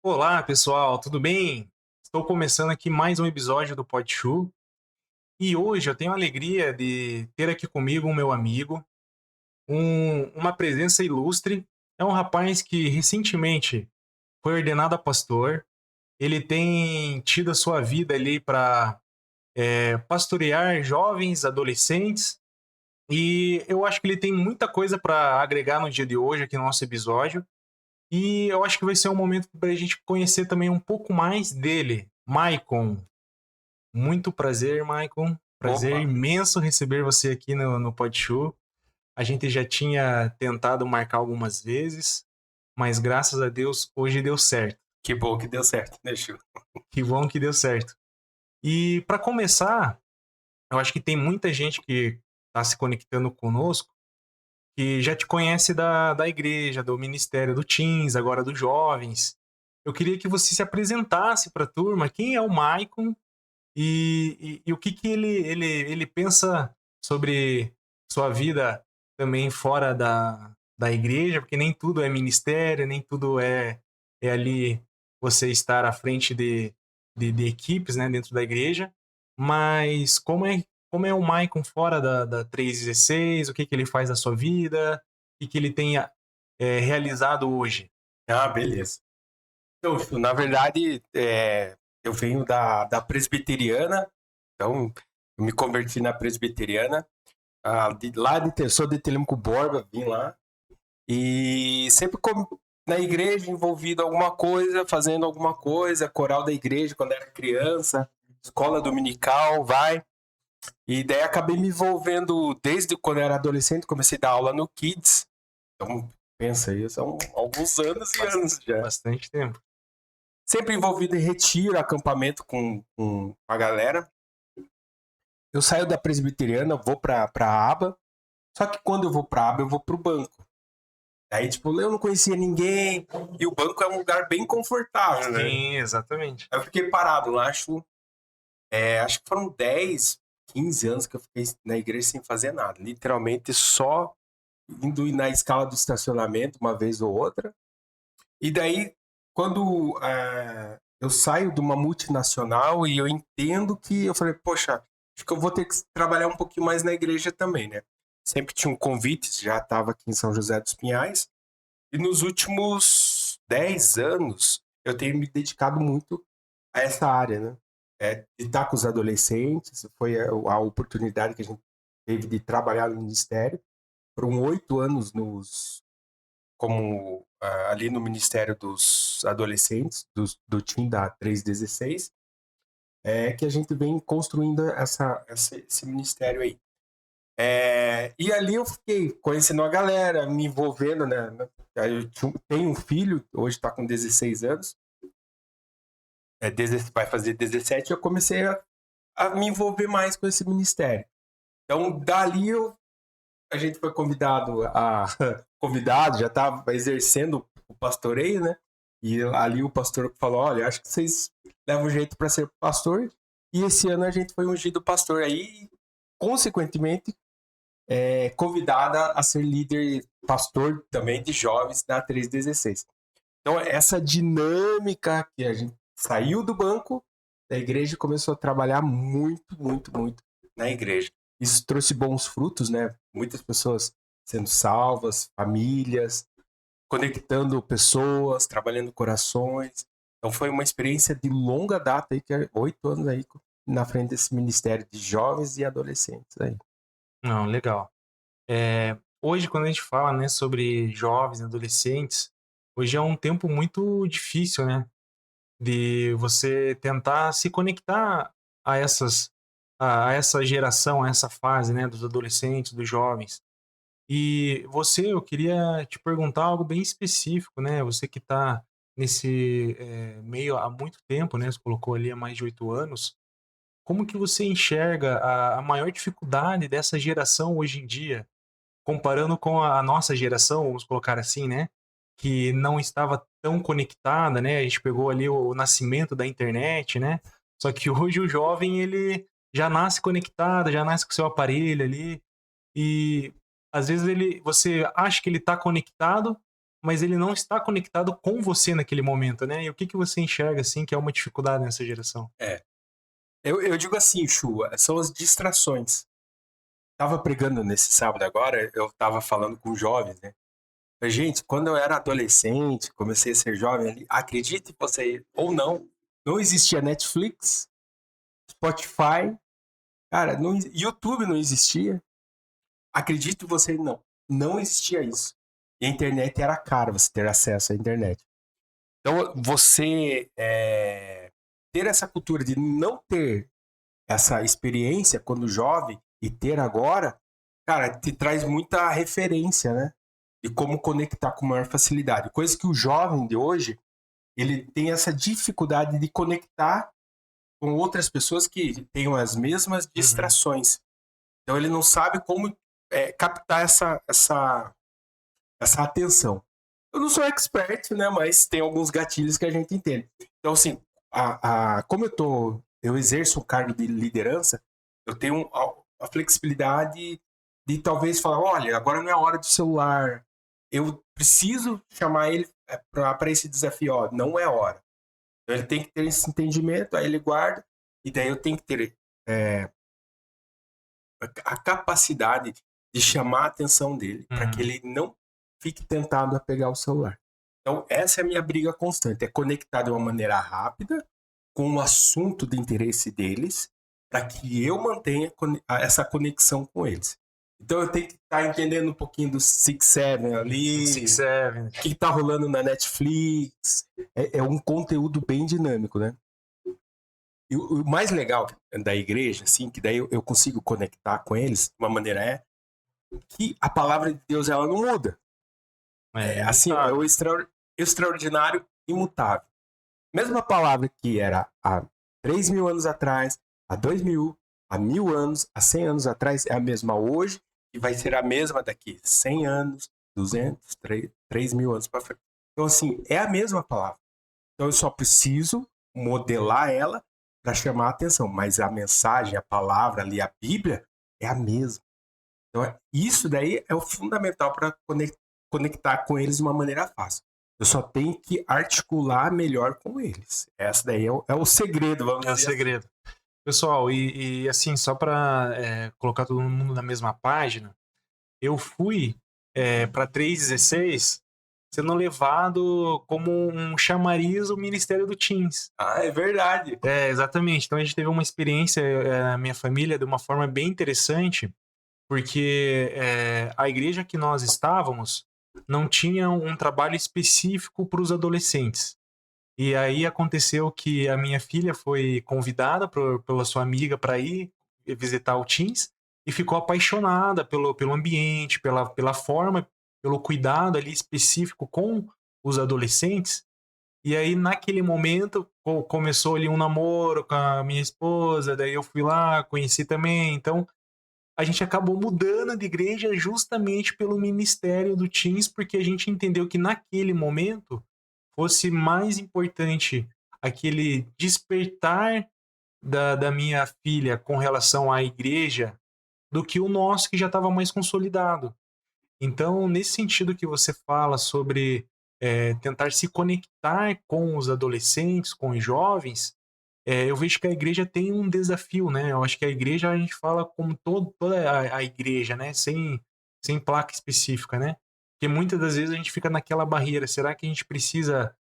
Olá, pessoal, tudo bem? Estou começando aqui mais um episódio do Podshow e hoje eu tenho a alegria de ter aqui comigo um meu amigo, uma presença ilustre. É um rapaz que recentemente foi ordenado a pastor. Ele tem tido a sua vida ali para pastorear jovens, adolescentes, e eu acho que ele tem muita coisa para agregar no dia de hoje aqui no nosso episódio. E eu acho que vai ser um momento para a gente conhecer também um pouco mais dele. Maicon, muito prazer, Maicon. Prazer Opa, imenso receber você aqui no Podshow. A gente já tinha tentado marcar algumas vezes, mas graças a Deus hoje deu certo. que bom que deu certo, né, Chu? Que bom que deu certo. E para começar, eu acho que tem muita gente que está se conectando conosco que já te conhece da igreja, do ministério do Teens, agora dos jovens. Eu queria que você se apresentasse para a turma. Quem é o Maicon e o que, que ele pensa sobre sua vida também fora da igreja, porque nem tudo é ministério, nem tudo é ali você estar à frente de equipes, né, dentro da igreja. Mas como é o Maicon fora da 316, o que, que ele faz na sua vida, o que, que ele tem realizado hoje? Ah, beleza. Então, Chu, na verdade, eu venho da presbiteriana, então eu me converti na presbiteriana, sou de Telemaco Borba, vim lá, e sempre na igreja, envolvido em alguma coisa, fazendo alguma coisa, coral da igreja quando era criança, escola dominical, vai. E daí acabei me envolvendo desde quando eu era adolescente, comecei a dar aula no Kids. Então, pensa aí, são alguns anos e anos já. Bastante tempo. Sempre envolvido em retiro, acampamento com a galera. Eu saio da presbiteriana, vou pra aba. Só que quando eu vou pra aba, eu vou pro banco. Aí, tipo, eu não conhecia ninguém. E o banco é um lugar bem confortável, né? Sim, exatamente. Aí eu fiquei parado lá, acho que foram 10, 15 anos que eu fiquei na igreja sem fazer nada. Literalmente só indo na escala do estacionamento uma vez ou outra. E daí, quando eu saio de uma multinacional e eu entendo que eu falei, poxa, acho que eu vou ter que trabalhar um pouquinho mais na igreja também, né? Sempre tinha um convite, já estava aqui em São José dos Pinhais. E nos últimos 10 anos, eu tenho me dedicado muito a essa área, né? De estar com os adolescentes, foi a oportunidade que a gente teve de trabalhar no ministério. Foram 8 anos como ali no Ministério dos Adolescentes, do time da 316, que a gente vem construindo esse ministério aí. E ali eu fiquei conhecendo a galera, me envolvendo, né? Tenho um filho, hoje está com 16 anos, vai fazer 17, e eu comecei a me envolver mais com esse ministério. Então, dali a gente foi convidado, já estava exercendo o pastoreio, né? E ali o pastor falou: olha, acho que vocês levam jeito para ser pastor. E esse ano a gente foi ungido pastor aí, consequentemente, convidada a ser líder pastor também de jovens da 316. Então, essa dinâmica que a gente saiu do banco da igreja e começou a trabalhar muito, muito, muito na igreja. Isso trouxe bons frutos, né? Muitas pessoas sendo salvas, famílias, conectando pessoas, trabalhando corações. Então foi uma experiência de longa data aí, que é 8 anos aí na frente desse ministério de jovens e adolescentes aí. Não, legal. Hoje, quando a gente fala, né, sobre jovens, adolescentes, hoje é um tempo muito difícil, né, de você tentar se conectar a a essa geração, a essa fase, né, dos adolescentes, dos jovens. E você, eu queria te perguntar algo bem específico, né? Você que está nesse meio há muito tempo, né? Você colocou ali há mais de 8 anos. Como que você enxerga a maior dificuldade dessa geração hoje em dia, comparando com a nossa geração, vamos colocar assim, né? Que não estava tão conectada, né? A gente pegou ali o nascimento da internet, né? Só que hoje o jovem, ele já nasce conectado, já nasce com seu aparelho ali. E às vezes você acha que ele está conectado, mas ele não está conectado com você naquele momento, né? E o que que você enxerga, assim, que é uma dificuldade nessa geração? É. Eu digo assim, Chu, são as distrações. Tava pregando nesse sábado agora, eu tava falando com jovens, né? Gente, quando eu era adolescente, comecei a ser jovem ali, acredite você ou não, não existia Netflix, Spotify, cara, não, YouTube não existia. Acredite você não, não existia isso. E a internet era cara, você ter acesso à internet. Então, você ter essa cultura de não ter essa experiência quando jovem e ter agora, cara, te traz muita referência, né? De como conectar com maior facilidade. Coisa que o jovem de hoje, ele tem essa dificuldade de conectar com outras pessoas que tenham as mesmas Uhum. distrações. Então ele não sabe como captar essa atenção. Eu não sou expert, né? Mas tem alguns gatilhos que a gente entende. Então, assim, como eu exerço um cargo de liderança, eu tenho a flexibilidade de talvez falar, olha, agora não é a hora do celular. Eu preciso chamar ele para esse desafio, ó, não é hora. Então ele tem que ter esse entendimento, aí ele guarda, e daí eu tenho que ter a capacidade de chamar a atenção dele para que Uhum. ele não fique tentado a pegar o celular. Então, essa é a minha briga constante, é conectar de uma maneira rápida com o assunto de interesse deles, para que eu mantenha essa conexão com eles. Então, eu tenho que estar entendendo um pouquinho do Six Seven Six ali, Seven. o que está rolando na Netflix. É um conteúdo bem dinâmico, né? E o mais legal da igreja, assim, que daí eu consigo conectar com eles de uma maneira que a palavra de Deus ela não muda. É Assim, é o imutável. extraordinário imutável. Mesma palavra que era há 3.000 anos atrás, há 2.000, há 1.000 anos, há 100 anos atrás, é a mesma hoje e vai ser a mesma daqui 100 anos, 200, 3.000 anos para frente. Então, assim, é a mesma palavra. Então, eu só preciso modelar ela para chamar a atenção, mas a mensagem, a palavra ali, a Bíblia, é a mesma. Então, isso daí é o fundamental para conectar com eles de uma maneira fácil. Eu só tenho que articular melhor com eles. Essa daí é o segredo, vamos É o dizer assim. segredo. Pessoal, e assim, só para colocar todo mundo na mesma página, eu fui para 316 sendo levado como um chamariz o Ministério do Teams. Ah, é verdade. É, exatamente. Então a gente teve uma experiência, na minha família, de uma forma bem interessante, porque a igreja que nós estávamos não tinha um trabalho específico para os adolescentes. E aí aconteceu que a minha filha foi convidada pela sua amiga para ir visitar o Teams e ficou apaixonada pelo ambiente, pela forma, pelo cuidado ali específico com os adolescentes. E aí, naquele momento, começou ali um namoro com a minha esposa, daí eu fui lá, conheci também. Então, a gente acabou mudando de igreja justamente pelo ministério do Teams, porque a gente entendeu que naquele momento fosse mais importante aquele despertar da minha filha com relação à igreja do que o nosso que já estava mais consolidado. Então, nesse sentido que você fala sobre tentar se conectar com os adolescentes, com os jovens, eu vejo que a igreja tem um desafio, né? Eu acho que a igreja a gente fala como toda a igreja, né? Sem placa específica, né? Porque muitas das vezes a gente fica naquela barreira. Será que a gente precisa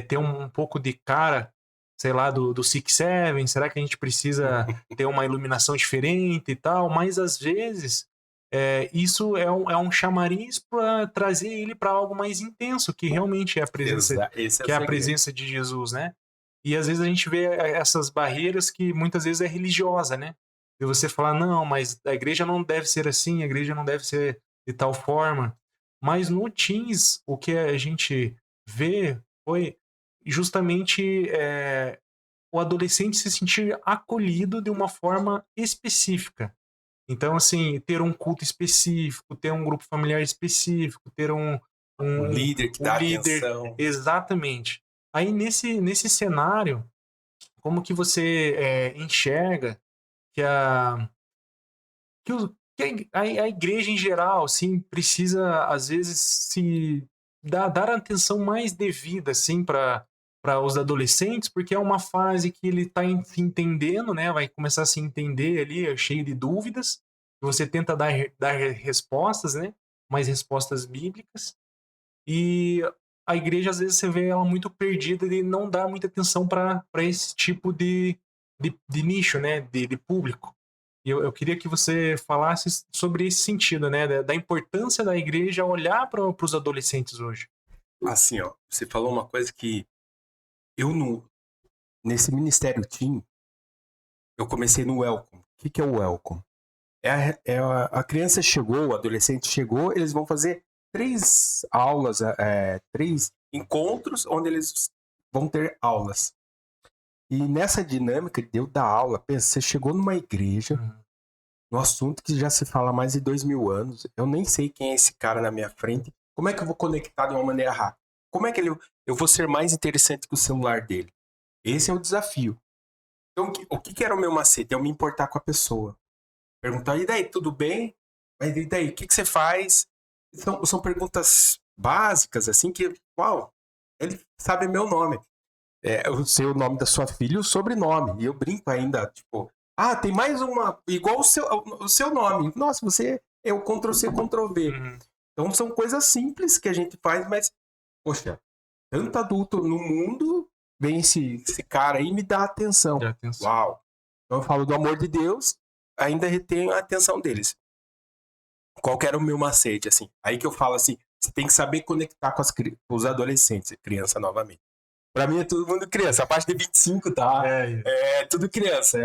ter um pouco de cara, sei lá, do Six Seven? Será que a gente precisa ter uma iluminação diferente e tal? Mas às vezes isso é um chamariz para trazer ele para algo mais intenso, que realmente Esse é o que é a segredo. presença de Jesus, né? E às vezes a gente vê essas barreiras que muitas vezes é religiosa, né? E você falar, não, mas a igreja não deve ser assim, a igreja não deve ser de tal forma. Mas no Teams, o que a gente vê foi justamente o adolescente se sentir acolhido de uma forma específica. Então, assim, ter um culto específico, ter um grupo familiar específico, ter Um um, líder que um dá líder atenção. exatamente. Aí, nesse cenário, como que você enxerga que que a igreja em geral, assim, precisa, às vezes, se dar a atenção mais devida, assim, para os adolescentes, porque é uma fase que ele está se entendendo, né? Vai começar a se entender ali, cheio de dúvidas. Você tenta dar respostas, né? Mais respostas bíblicas. E a igreja, às vezes, você vê ela muito perdida e não dá muita atenção para esse tipo de nicho, né? De público. E eu queria que você falasse sobre esse sentido, né? Da importância da igreja olhar para os adolescentes hoje. Assim, ó, você falou uma coisa que eu não. Nesse Ministério Team, eu comecei no Welcome. O que é o Welcome? A criança chegou, o adolescente chegou, eles vão fazer 3 aulas, 3 encontros onde eles vão ter aulas. E nessa dinâmica de eu dar aula, pensa, você chegou numa igreja, no assunto que já se fala há mais de 2000 anos, eu nem sei quem é esse cara na minha frente, como é que eu vou conectar de uma maneira rápida? Como é que eu vou ser mais interessante que o celular dele? Esse é o desafio. Então, o que era o meu macete? Eu me importar com a pessoa. Perguntar, e daí, tudo bem? Mas e daí, o que você faz? São perguntas básicas, assim, que, uau, ele sabe meu nome. Eu sei o nome da sua filha e o sobrenome. E eu brinco ainda, tipo, tem mais uma, igual o seu nome. Nossa, você é o Ctrl-C, Ctrl-V. Uhum. Então, são coisas simples que a gente faz, mas, poxa, tanto adulto no mundo, vem esse cara aí e me dá atenção. Dá atenção. Uau! Então, eu falo do amor de Deus, ainda retenho a atenção deles. Qual que era o meu macete, assim? Aí que eu falo assim, você tem que saber conectar com os adolescentes, criança novamente. Pra mim é todo mundo criança, a parte de 25, tá? É tudo criança.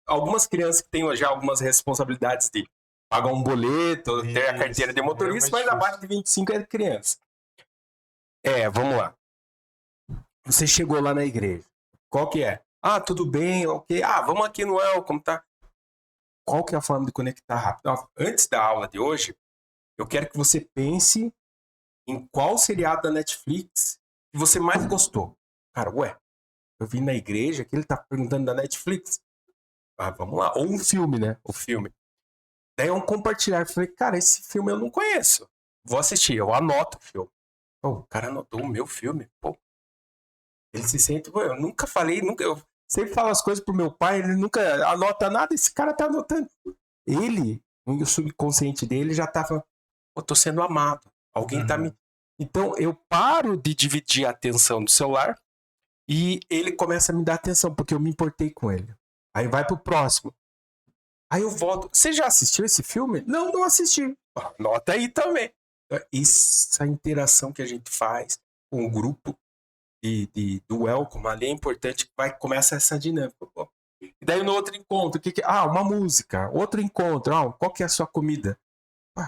Algumas crianças que têm já algumas responsabilidades de pagar um boleto, ter a carteira de motorista, mas a parte de 25 é criança. Vamos lá. Você chegou lá na igreja. Qual que é? Tudo bem, ok. Vamos aqui no Welcome, tá? Qual que é a forma de conectar rápido? Antes da aula de hoje, eu quero que você pense em qual seriado da Netflix que você mais gostou. Cara, eu vi na igreja que ele tá perguntando da Netflix. Vamos lá. Ou um filme, né? O filme. Daí eu compartilhar. Falei, cara, esse filme eu não conheço. Vou assistir. Eu anoto o filme. O cara anotou o meu filme. Pô. Ele se sente... eu nunca falei, eu sempre falo as coisas pro meu pai, ele nunca anota nada. Esse cara tá anotando. Ele, o subconsciente dele já tava... Eu tô sendo amado. Alguém tá me... Então, eu paro de dividir a atenção do celular e ele começa a me dar atenção, porque eu me importei com ele. Aí vai pro próximo. Aí eu volto. Você já assistiu esse filme? Não assisti. Anota aí também. Essa interação que a gente faz com o grupo do Welcome ali é importante, que começa essa dinâmica. E daí no outro encontro, uma música. Outro encontro, qual que é a sua comida?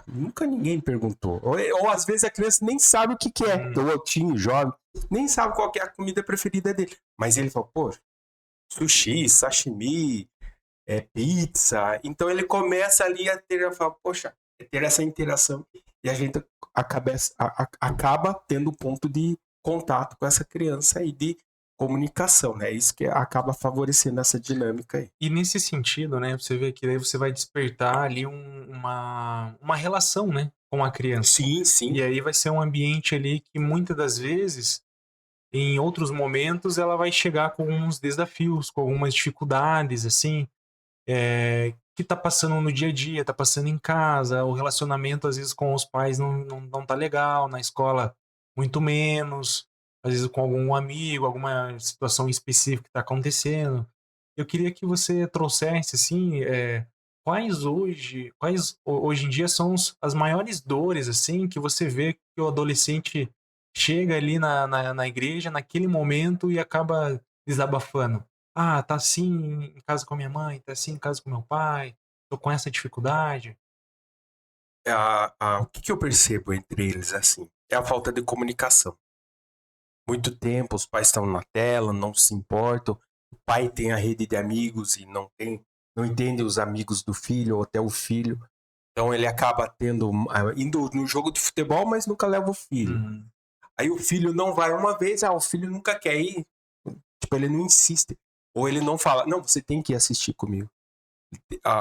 Nunca ninguém perguntou. Ou às vezes a criança nem sabe o que é. Ou eu tinha jovem, nem sabe qual que é a comida preferida dele. Mas ele fala, pô, sushi, sashimi, pizza. Então ele começa ali a ter essa interação. E a gente acaba tendo um ponto de contato com essa criança aí, de comunicação, né? Isso que acaba favorecendo essa dinâmica aí. E nesse sentido, né, você vê que daí você vai despertar ali uma relação, né, com a criança. Sim, sim. E aí vai ser um ambiente ali que muitas das vezes, em outros momentos, ela vai chegar com alguns desafios, com algumas dificuldades, assim, que tá passando no dia a dia, tá passando em casa, o relacionamento às vezes com os pais não tá legal, na escola muito menos, às vezes com algum amigo, alguma situação específica que tá acontecendo. Eu queria que você trouxesse, assim, quais hoje em dia são as maiores dores, assim, que você vê que o adolescente chega ali na igreja, naquele momento, e acaba desabafando. Tá assim em casa com a minha mãe, tá assim em casa com meu pai, tô com essa dificuldade. O que eu percebo entre eles, assim, é a falta de comunicação. Muito tempo, os pais estão na tela, não se importam. O pai tem a rede de amigos e não entende os amigos do filho ou até o filho. Então ele acaba indo no jogo de futebol, mas nunca leva o filho. Aí o filho não vai uma vez, o filho nunca quer ir. Tipo, ele não insiste. Ou ele não fala, não, você tem que ir assistir comigo.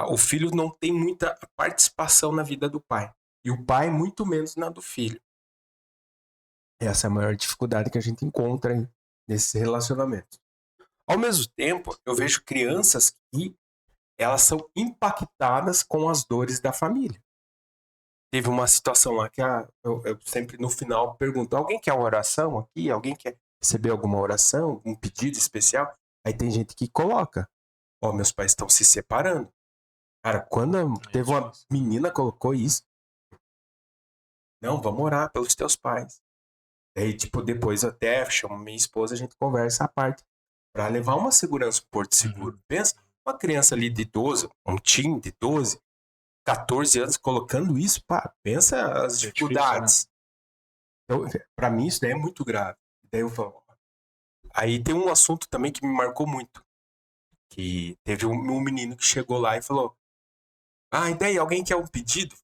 O filho não tem muita participação na vida do pai. E o pai muito menos na do filho. Essa é a maior dificuldade que a gente encontra nesses relacionamentos. Ao mesmo tempo, eu vejo crianças que elas são impactadas com as dores da família. Teve uma situação lá que eu sempre no final pergunto: alguém quer uma oração aqui? Alguém quer receber alguma oração? Um pedido especial? Aí tem gente que coloca: ó, meus pais estão se separando. Cara, quando teve uma menina que colocou isso, não, vamos orar pelos teus pais. Aí, tipo, depois eu até chamo minha esposa, a gente conversa à parte, pra levar uma segurança pro Porto Seguro. Pensa, uma criança ali de 12, um teen de 12, 14 anos colocando isso, pá, pensa as dificuldades. Então, pra mim isso daí é muito grave. Daí eu falo, aí tem um assunto também que me marcou muito, que teve um menino que chegou lá e falou: ah, e daí, alguém quer um pedido?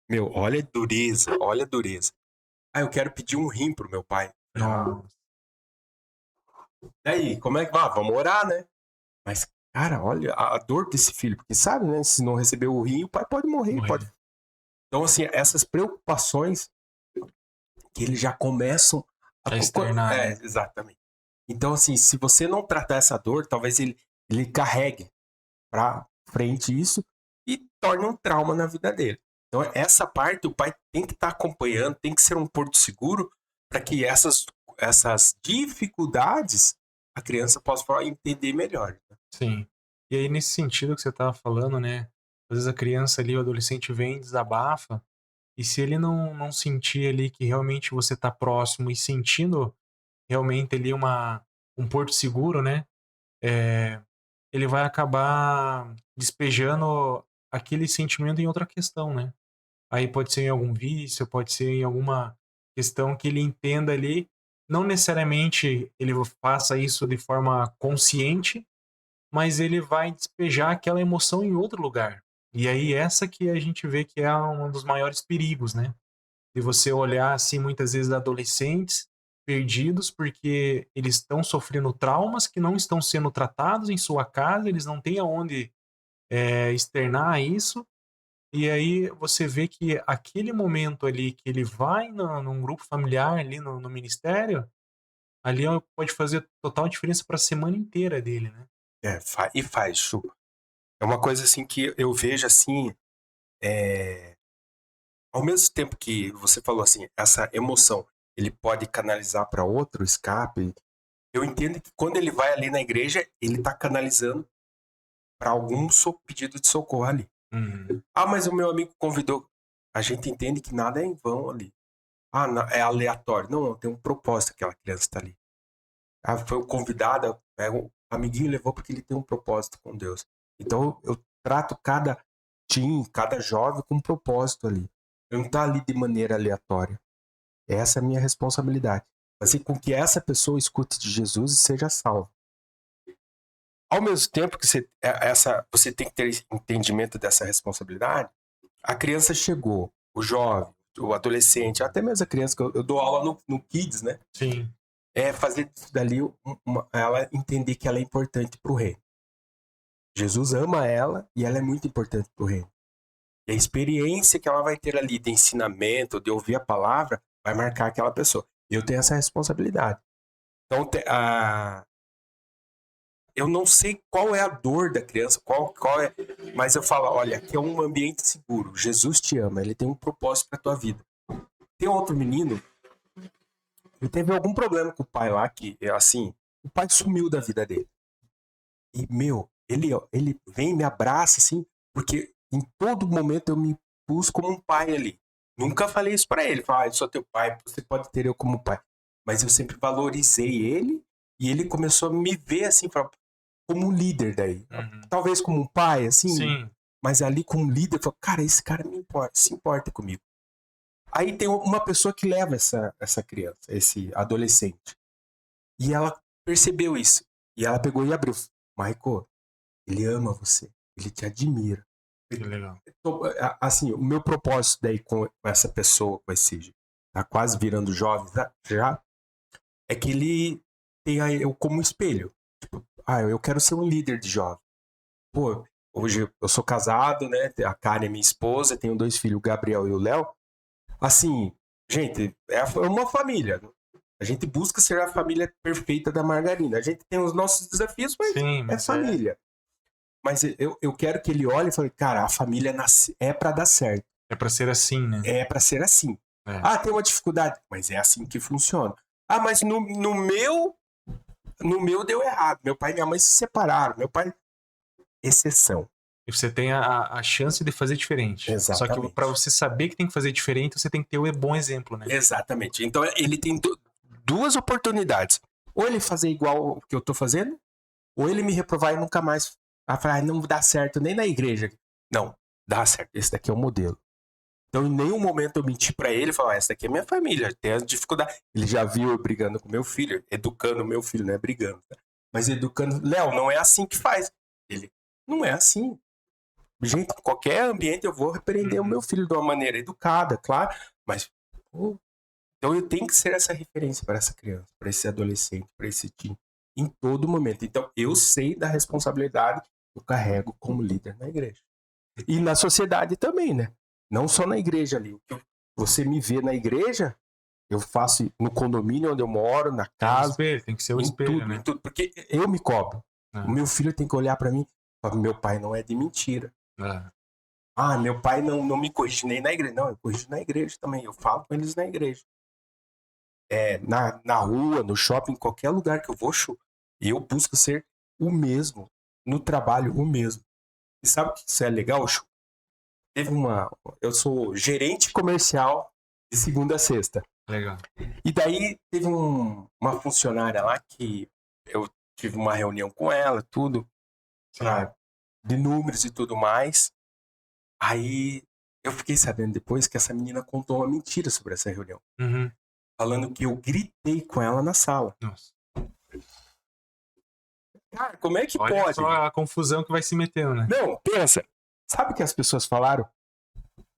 Meu, olha a dureza, olha a dureza. Ah, eu quero pedir um rim pro meu pai. Não. Daí, como é que vai? Vamos orar, né? Mas, cara, olha a dor desse filho, porque sabe, né? Se não receber o rim, o pai pode morrer. Pode... Então, assim, essas preocupações que eles já começam a externar. Exatamente. Então, assim, se você não tratar essa dor, talvez ele carregue pra frente isso e torne um trauma na vida dele. Então, essa parte o pai tem que estar acompanhando, tem que ser um porto seguro para que essas dificuldades a criança possa entender melhor. Sim. E aí, nesse sentido que você estava falando, né? Às vezes a criança ali, o adolescente vem, desabafa, e se ele não sentir ali que realmente você está próximo e sentindo realmente ali um porto seguro, né? Ele vai acabar despejando aquele sentimento em outra questão, né? Aí pode ser em algum vício, pode ser em alguma questão que ele entenda ali. Não necessariamente ele faça isso de forma consciente, mas ele vai despejar aquela emoção em outro lugar. E aí essa que a gente vê que é um dos maiores perigos, né? De você olhar assim muitas vezes adolescentes perdidos porque eles estão sofrendo traumas que não estão sendo tratados em sua casa, eles não têm aonde externar isso. E aí você vê que aquele momento ali que ele vai num grupo familiar ali no ministério, ali pode fazer total diferença para a semana inteira dele, né? E faz, Chu. É uma coisa assim que eu vejo assim, ao mesmo tempo que você falou assim, essa emoção, ele pode canalizar para outro escape. Eu entendo que quando ele vai ali na igreja, ele está canalizando para algum pedido de socorro ali. Uhum. Ah, mas o meu amigo convidou. A gente entende que nada é em vão ali. Ah, não, é aleatório. Não, tem um propósito aquela criança está ali. Ah, foi convidada, o amiguinho levou porque ele tem um propósito com Deus. Então eu trato cada teen, cada jovem com um propósito ali. Eu não tá ali de maneira aleatória. Essa é a minha responsabilidade. Fazer com que essa pessoa escute de Jesus e seja salva. Ao mesmo tempo que você tem que ter entendimento dessa responsabilidade, a criança chegou, o jovem, o adolescente, até mesmo a criança, que eu dou aula no Kids, né? Sim. É fazer dali ela entender que ela é importante para o reino. Jesus ama ela e ela é muito importante para o reino. E a experiência que ela vai ter ali de ensinamento, de ouvir a palavra, vai marcar aquela pessoa. Eu tenho essa responsabilidade. Então, eu não sei qual é a dor da criança, qual é, mas eu falo, olha, aqui é um ambiente seguro. Jesus te ama, ele tem um propósito para tua vida. Tem outro menino, ele teve algum problema com o pai lá, que assim, o pai sumiu da vida dele. E, meu, ele vem e me abraça, assim, porque em todo momento eu me pus como um pai ali. Nunca falei isso pra ele. Falei, eu sou teu pai, você pode ter eu como pai. Mas eu sempre valorizei ele e ele começou a me ver, assim, como um líder daí. Uhum. Talvez como um pai, assim, Sim. mas ali como um líder, eu falo, cara, esse cara se importa comigo. Aí tem uma pessoa que leva essa criança, esse adolescente. E ela percebeu isso. E ela pegou e abriu. Michael, ele ama você. Ele te admira. Que legal. Assim, o meu propósito daí com essa pessoa, com esse... Tá quase virando jovem já. É que ele tenha eu como espelho. Tipo, eu quero ser um líder de jovem. Pô, hoje eu sou casado, né? A Karen é minha esposa, tenho 2 filhos, o Gabriel e o Léo. Assim, gente, é uma família. A gente busca ser a família perfeita da margarina. A gente tem os nossos desafios, mas Sim, é mas família. Mas eu quero que ele olhe e fale, cara, a família é pra dar certo. é pra ser assim, né? É pra ser assim. É. Ah, tem uma dificuldade, mas é assim que funciona. Ah, mas no meu deu errado. Meu pai e minha mãe se separaram. Meu pai, exceção. E você tem a chance de fazer diferente. Só que Exatamente. para você saber que tem que fazer diferente, você tem que ter o bom exemplo, né? Exatamente. Então ele tem duas oportunidades. Ou ele fazer igual o que eu tô fazendo, ou ele me reprovar e nunca mais falar, não dá certo nem na igreja. Não, dá certo. Esse daqui é o modelo. Então, em nenhum momento eu menti pra ele e falar, essa daqui é minha família, tem as dificuldades. Ele já viu eu brigando com meu filho, educando o meu filho, não é brigando. Tá? Mas educando, Léo, não é assim que faz. Ele, não é assim. Gente, em qualquer ambiente eu vou repreender o meu filho de uma maneira educada, claro. Mas, pô, então eu tenho que ser essa referência para essa criança, para esse adolescente, para esse time, em todo momento. Então, eu sei da responsabilidade que eu carrego como líder na igreja. E na sociedade também, né? Não só na igreja ali. Você me vê na igreja, eu faço no condomínio onde eu moro, na É o casa, espelho, tem que ser o em espelho, tudo, né? em tudo. Porque eu me cobro. O meu filho tem que olhar para mim e falar, meu pai não é de mentira. É. Ah, meu pai não me corrige nem na igreja. Não, eu corrijo na igreja também. Eu falo com eles na igreja. Na rua, no shopping, em qualquer lugar que eu vou, eu busco ser o mesmo. No trabalho, o mesmo. E sabe o que isso é legal, Chu? Eu sou gerente comercial de segunda a sexta. Legal. E daí teve uma funcionária lá que eu tive uma reunião com ela, tudo, de números e tudo mais. Aí eu fiquei sabendo depois que essa menina contou uma mentira sobre essa reunião. Uhum. Falando que eu gritei com ela na sala. Nossa. Cara, como é que Olha pode? só a confusão que vai se metendo, né? Não, pensa. Sabe o que as pessoas falaram?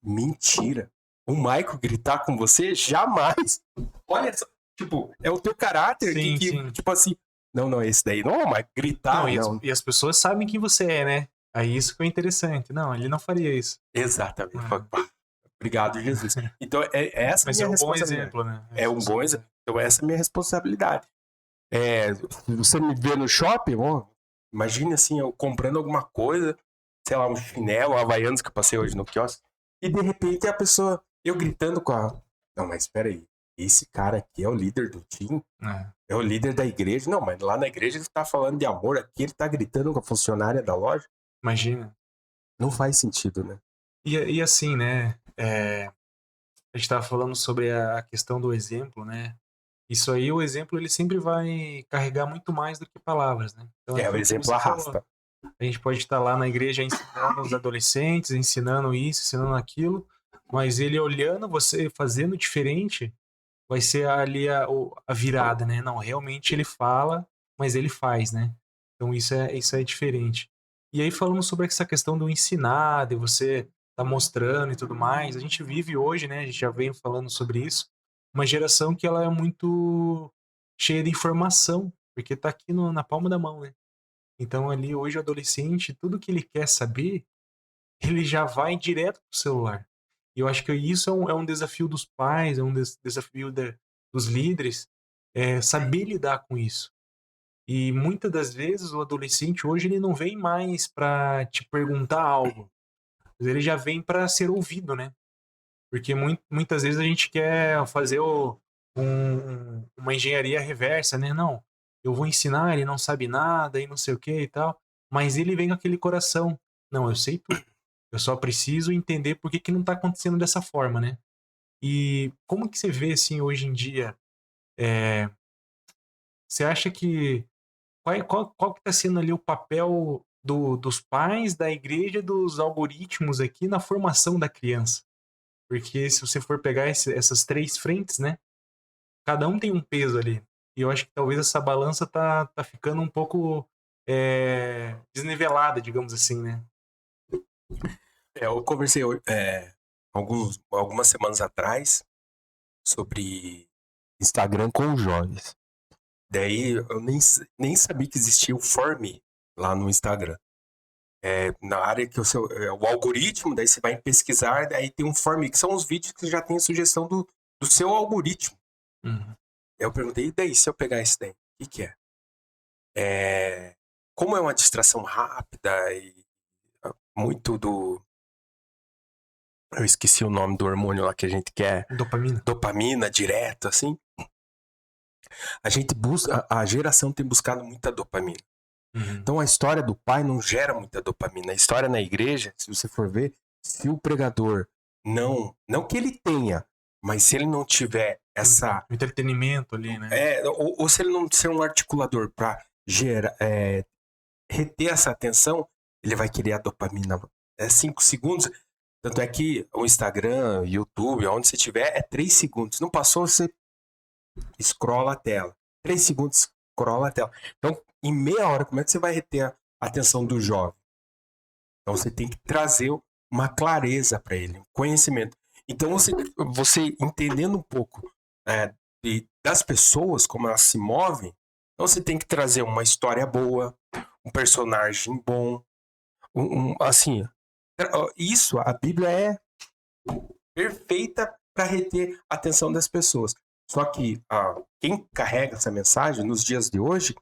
Mentira. O Michael gritar com você? Jamais. Olha só. Tipo, é o teu caráter Sim, que sim. tipo assim, não, esse daí não, mas gritar, não. E as pessoas sabem quem você é, né? Aí isso que é interessante. Não, ele não faria isso. Exatamente. É. Pá, obrigado, Jesus. Então, essa Mas minha é um bom responsabilidade. exemplo, né? É um bom exemplo. Então, essa é a minha responsabilidade. Você me vê no shopping, imagine assim, eu comprando alguma coisa, sei lá, um chinelo, um Havaianas que eu passei hoje no quiosque, e de repente a pessoa, eu gritando com a... Não, mas espera aí, esse cara aqui é o líder do time? É o líder da igreja? Não, mas lá na igreja ele tá falando de amor, aqui ele tá gritando com a funcionária da loja? Imagina. Não faz sentido, né? E assim, né? A gente tava falando sobre a questão do exemplo, né? Isso aí, o exemplo, ele sempre vai carregar muito mais do que palavras, né? Então, O aquilo que exemplo você falou. arrasta. A gente pode estar lá na igreja ensinando os adolescentes, ensinando isso, ensinando aquilo, mas ele olhando você fazendo diferente, vai ser ali a virada, né? Não, realmente ele fala, mas ele faz, né? Então isso é diferente. E aí falando sobre essa questão do ensinar, de você tá mostrando e tudo mais, a gente vive hoje, né? A gente já vem falando sobre isso, uma geração que ela é muito cheia de informação, porque tá aqui na palma da mão, né? Então ali hoje o adolescente, tudo que ele quer saber, ele já vai direto pro celular. E eu acho que isso é um desafio dos pais, é um desafio dos líderes, saber lidar com isso. E muitas das vezes o adolescente hoje ele não vem mais para te perguntar algo, mas ele já vem para ser ouvido, né? Porque muitas vezes a gente quer fazer uma engenharia reversa, né? Não, eu vou ensinar, ele não sabe nada e não sei o que e tal. Mas ele vem com aquele coração. Não, eu sei tudo. Eu só preciso entender por que não tá acontecendo dessa forma, né? E como que você vê, assim, hoje em dia? Você acha que... Qual que tá sendo ali o papel dos pais, da igreja, dos algoritmos aqui na formação da criança? Porque se você for pegar essas três frentes, né? Cada um tem um peso ali. E eu acho que talvez essa balança tá ficando um pouco desnivelada, digamos assim, né? Eu conversei algumas semanas atrás sobre Instagram com os jovens. Daí eu nem sabia que existia o Form lá no Instagram. Na área que o algoritmo, daí você vai pesquisar, daí tem um Form, que são os vídeos que já tem a sugestão do seu algoritmo. Uhum. Eu perguntei, e daí, se eu pegar esse daí, o que que é? Como é uma distração rápida e muito do... Eu esqueci o nome do hormônio lá que a gente quer. Dopamina. Dopamina, direto, assim. A gente busca... A geração tem buscado muita dopamina. Uhum. Então a história do pai não gera muita dopamina. A história na igreja, se você for ver, se o pregador não que ele tenha, mas se ele não tiver essa... O entretenimento ali, né? Ou se ele não ser um articulador para reter essa atenção, ele vai querer a dopamina. 5 segundos. Tanto é que o Instagram, YouTube, onde você tiver, é 3 segundos. Não passou, você scrolla a tela. 3 segundos, scrolla a tela. Então, em meia hora, como é que você vai reter a atenção do jovem? Então, você tem que trazer uma clareza para ele, um conhecimento. Então, você entendendo um pouco das pessoas, como elas se movem, então você tem que trazer uma história boa, um personagem bom, assim, isso, a Bíblia é perfeita para reter a atenção das pessoas. Só que quem carrega essa mensagem nos dias de hoje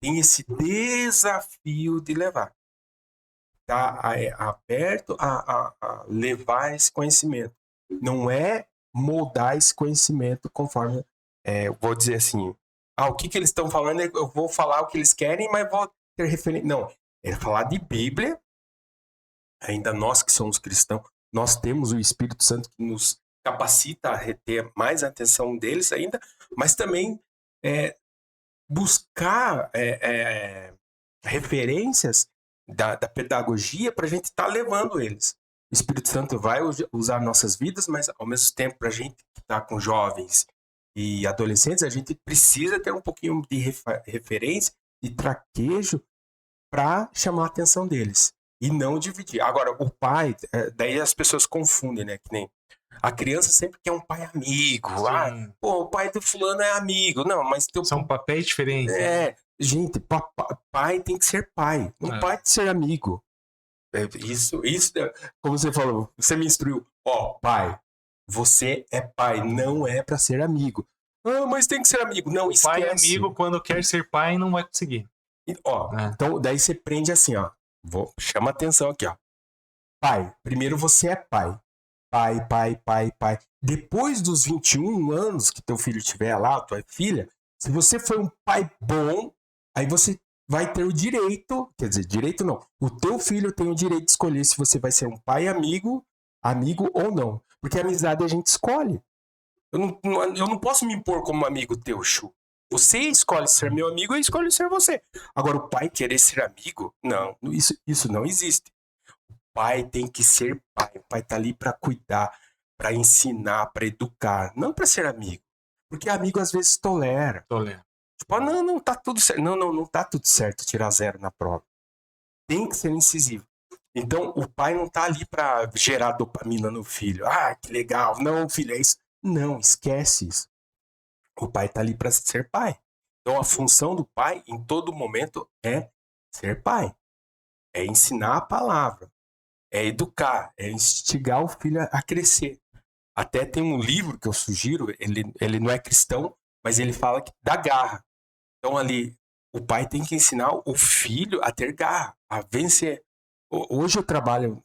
tem esse desafio de levar. Tá aberto a levar esse conhecimento. Não é moldar esse conhecimento conforme, eu vou dizer assim, o que eles estão falando, eu vou falar o que eles querem, mas vou ter referência. Não, é falar de Bíblia. Ainda nós que somos cristãos, nós temos o Espírito Santo que nos capacita a reter mais a atenção deles ainda, mas também buscar referências da pedagogia para a gente estar levando eles. O Espírito Santo vai usar nossas vidas, mas ao mesmo tempo, para a gente que está com jovens e adolescentes, a gente precisa ter um pouquinho de referência e traquejo para chamar a atenção deles. E não dividir. Agora, o pai, daí as pessoas confundem, né? Que nem a criança sempre quer um pai amigo. O pai do fulano é amigo. Não, mas são papéis diferentes. Gente, pai tem que ser pai. Não pode ser amigo. Isso, como você falou, você me instruiu. Pai, você é pai, não é para ser amigo. Mas tem que ser amigo. Não, esquece. Pai é amigo, quando quer ser pai, não vai conseguir. Então, daí você prende assim, chama atenção aqui, Pai, primeiro você é pai. Pai. Depois dos 21 anos que teu filho tiver lá, tua filha, se você for um pai bom, aí você vai ter o direito, quer dizer, direito não, o teu filho tem o direito de escolher se você vai ser um pai amigo ou não. Porque a amizade a gente escolhe. Eu não posso me impor como amigo teu, Chu. Você escolhe ser meu amigo, eu escolho ser você. Agora, o pai querer ser amigo? Não, isso não existe. O pai tem que ser pai. O pai tá ali para cuidar, para ensinar, para educar, não para ser amigo. Porque amigo às vezes tolera. Tipo, não, tá tudo certo. Não tá tudo certo tirar 0 na prova. Tem que ser incisivo. Então, o pai não tá ali para gerar dopamina no filho. Que legal. Não, filho, é isso. Não, esquece isso. O pai tá ali para ser pai. Então a função do pai em todo momento é ser pai. É ensinar a palavra. É educar. É instigar o filho a crescer. Até tem um livro que eu sugiro, ele não é cristão, mas ele fala da garra. Então ali, o pai tem que ensinar o filho a ter garra, a vencer. Hoje eu trabalho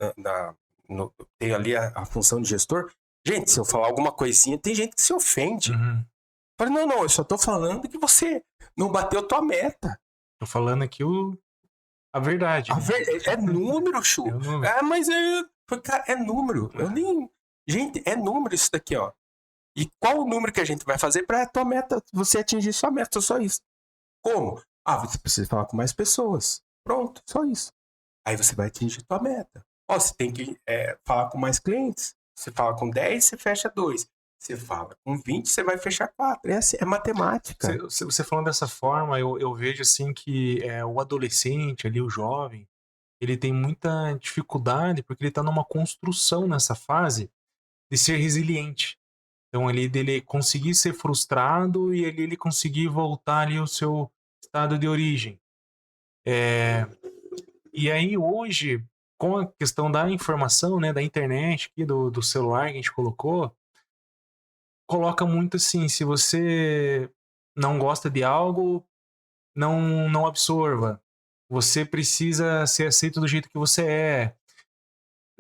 tenho ali a função de gestor. Gente, se eu falar alguma coisinha, tem gente que se ofende. Falei, não, eu só tô falando que você não bateu tua meta. Tô falando aqui a verdade. É número, Chu. Mas é número. Gente, é número isso daqui, ó. E qual o número que a gente vai fazer pra tua meta, você atingir sua meta, só isso. Como? Você precisa falar com mais pessoas. Pronto, só isso. Aí você vai atingir tua meta. Você tem que falar com mais clientes. Você fala com 10, você fecha 2. Você fala com 20, você vai fechar 4. É matemática. Você falando dessa forma, eu vejo assim que o adolescente ali, o jovem, ele tem muita dificuldade porque ele está numa construção nessa fase de ser resiliente. Então ali dele conseguir ser frustrado e ele conseguir voltar ali ao seu estado de origem. E aí hoje, com a questão da informação, né, da internet, aqui, do celular que a gente coloca muito assim, se você não gosta de algo, não absorva. Você precisa ser aceito do jeito que você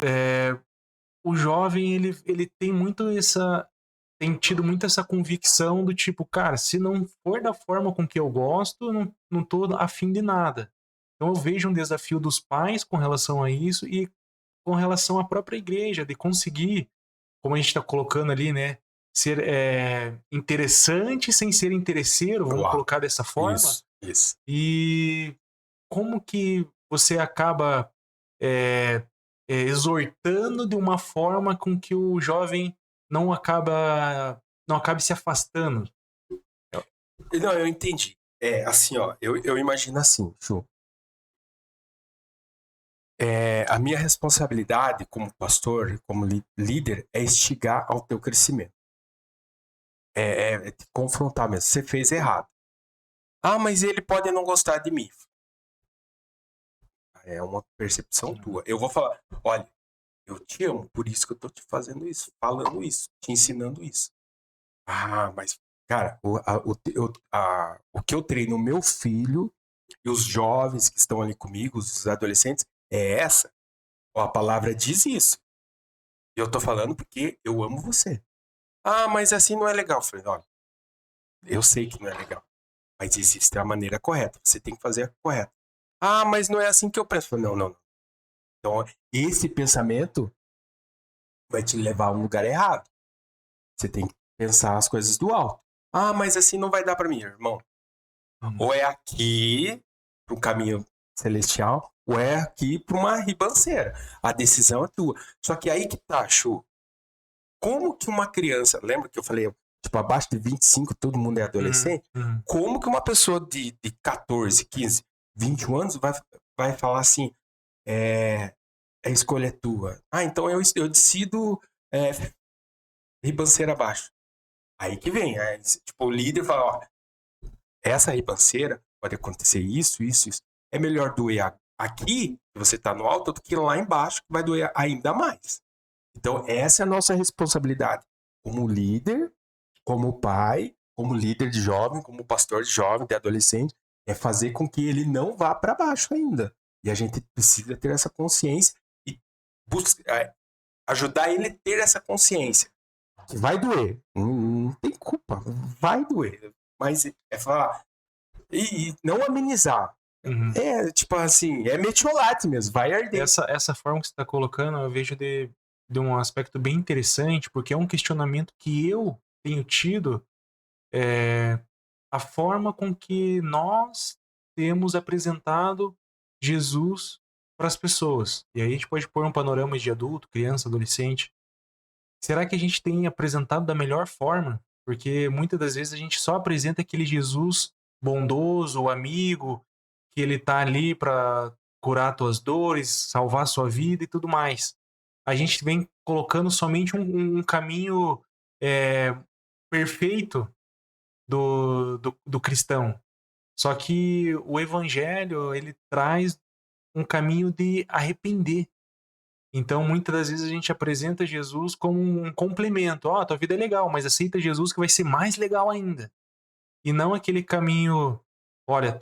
é. O jovem, ele tem muito tem tido muito essa convicção do tipo, cara, se não for da forma com que eu gosto, eu não tô afim de nada. Então eu vejo um desafio dos pais com relação a isso e com relação à própria igreja, de conseguir, como a gente está colocando ali, né, ser interessante sem ser interesseiro, vamos Uau, colocar dessa forma. isso. E como que você acaba é, exortando de uma forma com que o jovem não acaba não acabe se afastando? Não, eu entendi. É, assim, ó, eu imagino assim, Ju. A minha responsabilidade como pastor, como líder, é instigar ao teu crescimento. É te confrontar mesmo. Você fez errado. Ah, mas ele pode não gostar de mim. É uma percepção tua. Eu vou falar, olha, eu te amo, por isso que eu tô te fazendo isso, falando isso, te ensinando isso. Ah, mas, cara, o que eu treino meu filho e os jovens que estão ali comigo, os adolescentes, é essa. Ó, a palavra diz isso. E eu tô falando porque eu amo você. Ah, mas assim não é legal. Eu falei, olha, eu sei que não é legal, mas existe a maneira correta. Você tem que fazer a correta. Ah, mas não é assim que eu penso. Eu falei, não, não, não. Então, esse pensamento vai te levar a um lugar errado. Você tem que pensar as coisas do alto. Ah, mas assim não vai dar para mim, irmão. Ou é aqui para um caminho celestial, ou é aqui para uma ribanceira. A decisão é tua. Só que aí que tá, Chu. Como que uma criança, lembra que eu falei, tipo, abaixo de 25 todo mundo é adolescente? Uhum. Como que uma pessoa de 14, 15, 21 anos vai falar assim, a escolha é tua. Ah, então eu decido é, ribanceira abaixo. Aí que vem, tipo, o líder fala, ó, essa ribanceira pode acontecer isso, isso, isso. É melhor doer aqui, que você está no alto, do que lá embaixo, que vai doer ainda mais. Então, essa é a nossa responsabilidade. Como líder, como pai, como líder de jovem, como pastor de jovem, de adolescente, é fazer com que ele não vá para baixo ainda. E a gente precisa ter essa consciência e ajudar ele a ter essa consciência. Que vai doer. Não tem culpa. Vai doer. Mas é falar, e não amenizar. Uhum. É, tipo assim, é metiolate mesmo, vai arder. Essa forma que você está colocando, eu vejo de um aspecto bem interessante, porque é um questionamento que eu tenho tido, a forma com que nós temos apresentado Jesus para as pessoas. E aí a gente pode pôr um panorama de adulto, criança, adolescente. Será que a gente tem apresentado da melhor forma? Porque muitas das vezes a gente só apresenta aquele Jesus bondoso, amigo, que ele tá ali para curar tuas dores, salvar sua vida e tudo mais. A gente vem colocando somente um caminho perfeito do cristão. Só que o evangelho, ele traz um caminho de arrepender. Então, muitas das vezes a gente apresenta Jesus como um complemento. Ó, tua vida é legal, mas aceita Jesus que vai ser mais legal ainda. E não aquele caminho, olha,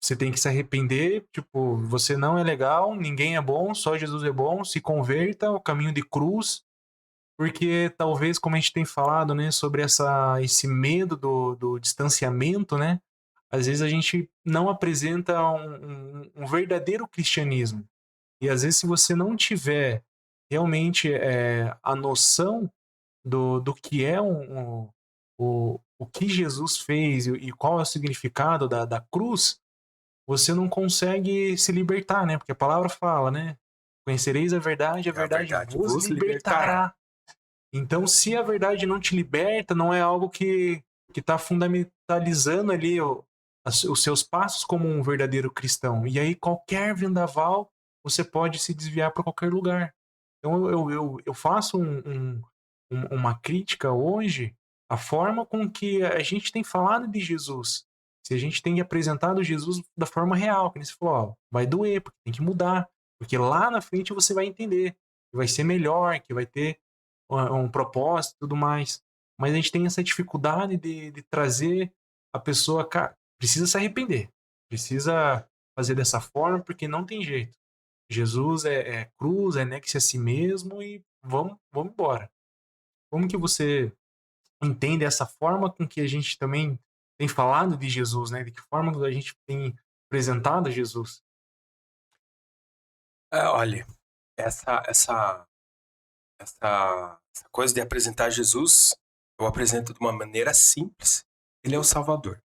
você tem que se arrepender, tipo, você não é legal, ninguém é bom, só Jesus é bom, se converta, o caminho de cruz, porque talvez, como a gente tem falado, né, sobre esse medo do distanciamento, né, às vezes a gente não apresenta um verdadeiro cristianismo. E às vezes, se você não tiver realmente a noção do que é o que Jesus fez e qual é o significado da cruz, você não consegue se libertar, né? Porque a palavra fala, né? Conhecereis a A verdade verdade vos vos libertará. libertará. Então, se a verdade não te liberta, não é algo que está fundamentalizando ali os seus passos como um verdadeiro cristão. E aí, qualquer vendaval, você pode se desviar para qualquer lugar. Então, eu faço uma crítica hoje à forma com que a gente tem falado de Jesus. Se a gente tem apresentado Jesus da forma real, que você falou, ó, vai doer, porque tem que mudar. Porque lá na frente você vai entender que vai ser melhor, que vai ter um propósito e tudo mais. Mas a gente tem essa dificuldade de trazer a pessoa, cara, precisa se arrepender. Precisa fazer dessa forma, porque não tem jeito. Jesus é cruz, é negue-se a si mesmo e vamos embora. Como que você entende essa forma com que a gente também tem falado de Jesus, né? De que forma a gente tem apresentado Jesus? Olha, essa, essa, essa coisa de apresentar Jesus, eu apresento de uma maneira simples. Ele é o Salvador.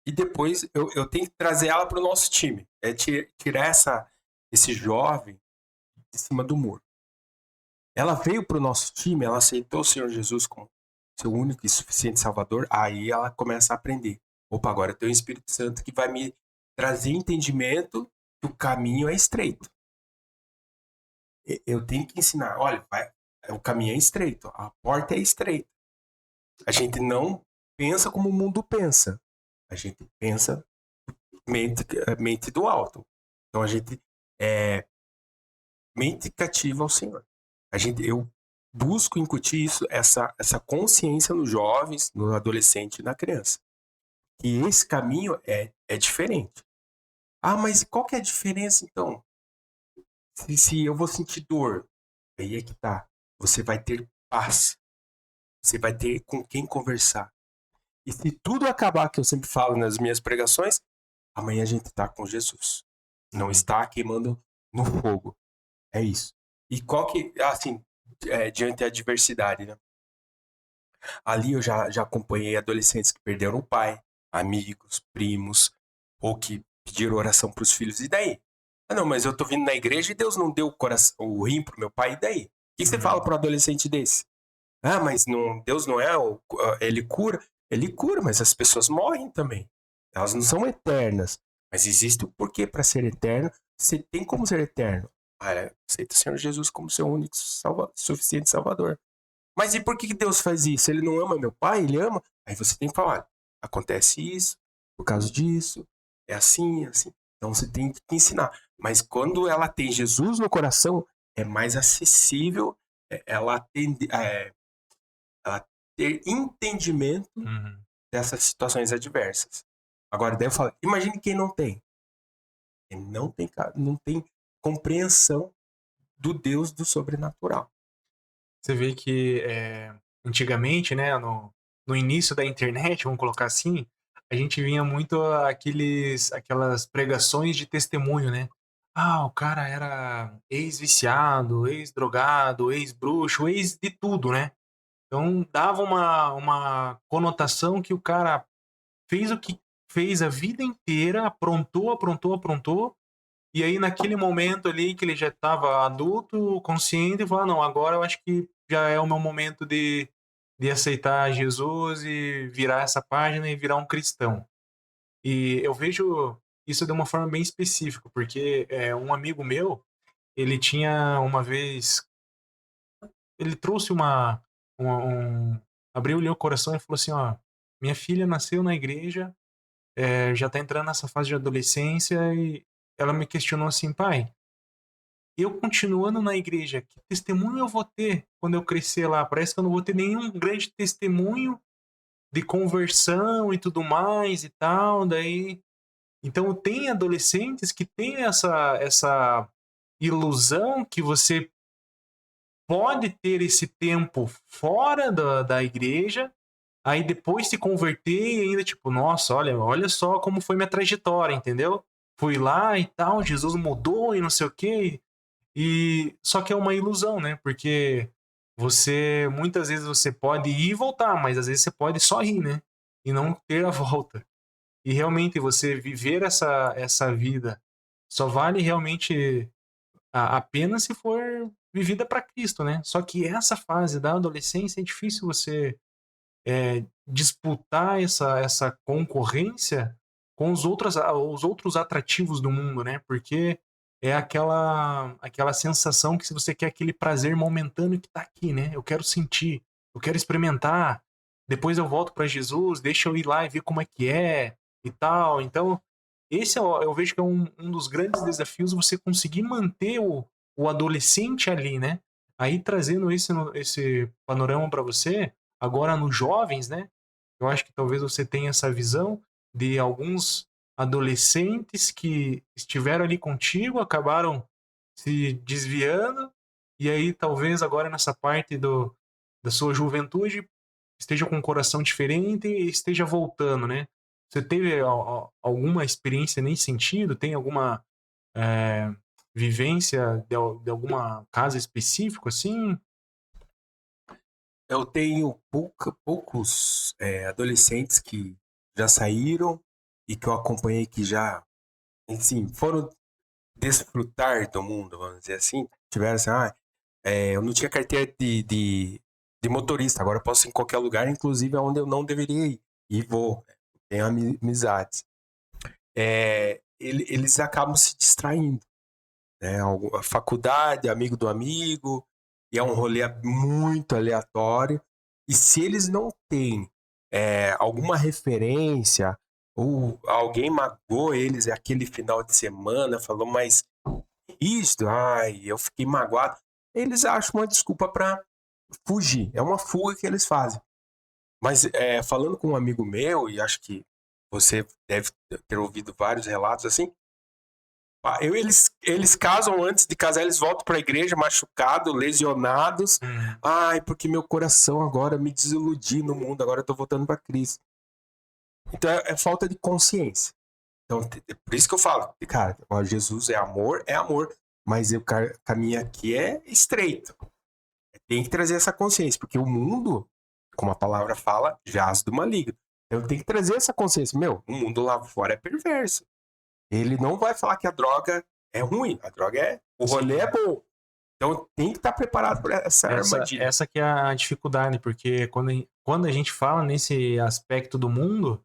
E depois eu tenho que trazer ela para o nosso time. É tirar esse jovem de cima do muro. Ela veio para o nosso time, ela aceitou o Senhor Jesus como seu único e suficiente Salvador. Aí ela começa a aprender. Opa, agora tem o Espírito Santo que vai me trazer entendimento que o caminho é estreito. Eu tenho que ensinar, olha, o caminho é estreito, a porta é estreita. A gente não pensa como o mundo pensa. A gente pensa mente do alto. Então a gente é mente cativa ao Senhor. Eu busco incutir essa consciência nos jovens, no adolescente e na criança. E esse caminho é diferente. Ah, mas qual que é a diferença então? Se eu vou sentir dor, aí é que tá. Você vai ter paz. Você vai ter com quem conversar. E se tudo acabar, que eu sempre falo nas minhas pregações, amanhã a gente está com Jesus. Não está queimando no fogo. É isso. E qual que, assim, diante da adversidade, né? Ali eu já acompanhei adolescentes que perderam o pai, amigos, primos, ou que pediram oração para os filhos. E daí? Ah, não, mas eu tô vindo na igreja e Deus não deu o rim pro meu pai. E daí? O que você fala para um adolescente desse? Ah, mas não, Deus não é, ele cura. Ele cura, mas as pessoas morrem também. Elas não são eternas. Mas existe o porquê para ser eterno. Você tem como ser eterno. Aceita o Senhor Jesus como seu único suficiente Salvador. Mas e por que Deus faz isso? Ele não ama meu pai? Ele ama? Aí você tem que falar, acontece isso, por causa disso, é assim, é assim. Então você tem que ensinar. Mas quando ela tem Jesus no coração, é mais acessível ela ter entendimento dessas situações adversas. Agora, daí eu falo, imagine quem não tem. Ele não tem compreensão do Deus do sobrenatural. Você vê que antigamente, né, no início da internet, vamos colocar assim, a gente vinha muito aquelas pregações de testemunho, né? Ah, o cara era ex-viciado, ex-drogado, ex-bruxo, ex de tudo, né? Então dava uma conotação que o cara fez o que fez a vida inteira, aprontou, aprontou, aprontou, e aí naquele momento ali que ele já estava adulto, consciente, falou, ah, não, agora eu acho que já é o meu momento de aceitar Jesus e virar essa página e virar um cristão. E eu vejo isso de uma forma bem específica, porque um amigo meu, ele tinha uma vez, ele trouxe abriu-lhe o coração e falou assim, ó, minha filha nasceu na igreja, já tá entrando nessa fase de adolescência e ela me questionou assim, pai, eu continuando na igreja, que testemunho eu vou ter quando eu crescer lá? Parece que eu não vou ter nenhum grande testemunho de conversão e tudo mais e tal, daí... Então tem adolescentes que têm essa ilusão que você pode ter esse tempo fora da igreja, aí depois se converter e ainda tipo, nossa, olha só como foi minha trajetória, entendeu? Fui lá e tal, Jesus mudou e não sei o quê. E só que é uma ilusão, né? Porque muitas vezes você pode ir e voltar, mas às vezes você pode só ir, né? E não ter a volta. E realmente você viver essa vida só vale realmente a pena se for vivida para Cristo, né? Só que essa fase da adolescência é difícil você disputar essa concorrência com os outros atrativos do mundo, né? Porque é aquela sensação que se você quer aquele prazer momentâneo que tá aqui, né? Eu quero sentir, eu quero experimentar, depois eu volto para Jesus, deixa eu ir lá e ver como é que é e tal. Então, esse eu vejo que é um dos grandes desafios você conseguir manter o adolescente ali, né? Aí trazendo esse panorama para você, agora nos jovens, né? Eu acho que talvez você tenha essa visão de alguns adolescentes que estiveram ali contigo, acabaram se desviando, e aí talvez agora nessa parte da sua juventude esteja com um coração diferente e esteja voltando, né? Você teve alguma experiência nesse sentido? Tem alguma é, vivência de alguma casa específica, assim? Eu tenho poucos adolescentes que já saíram e que eu acompanhei que já, enfim, foram desfrutar do mundo, vamos dizer assim. Tiveram assim, eu não tinha carteira de motorista, agora eu posso ir em qualquer lugar, inclusive aonde eu não deveria ir. E vou, tenho amizades. Eles acabam se distraindo, né? A faculdade, amigo do amigo, e é um rolê muito aleatório. E se eles não têm alguma referência, ou alguém magoou eles aquele final de semana, falou, mas isso, ai, eu fiquei magoado. Eles acham uma desculpa para fugir. É uma fuga que eles fazem. Mas falando com um amigo meu, e acho que você deve ter ouvido vários relatos assim, eles casam antes de casar, eles voltam para a igreja machucados, lesionados. Ai, porque meu coração agora me desiludi no mundo, agora eu tô voltando para Cristo. Então é falta de consciência. Então, por isso que eu falo, cara, Jesus é amor, mas o caminho aqui é estreito. Tem que trazer essa consciência, porque o mundo, como a palavra fala, jaz do maligno. Então tem que trazer essa consciência. Meu, o mundo lá fora é perverso. Ele não vai falar que a droga é ruim. A droga o rolê é bom. Então tem que estar preparado para essa armadilha. Essa que é a dificuldade, porque quando a gente fala nesse aspecto do mundo,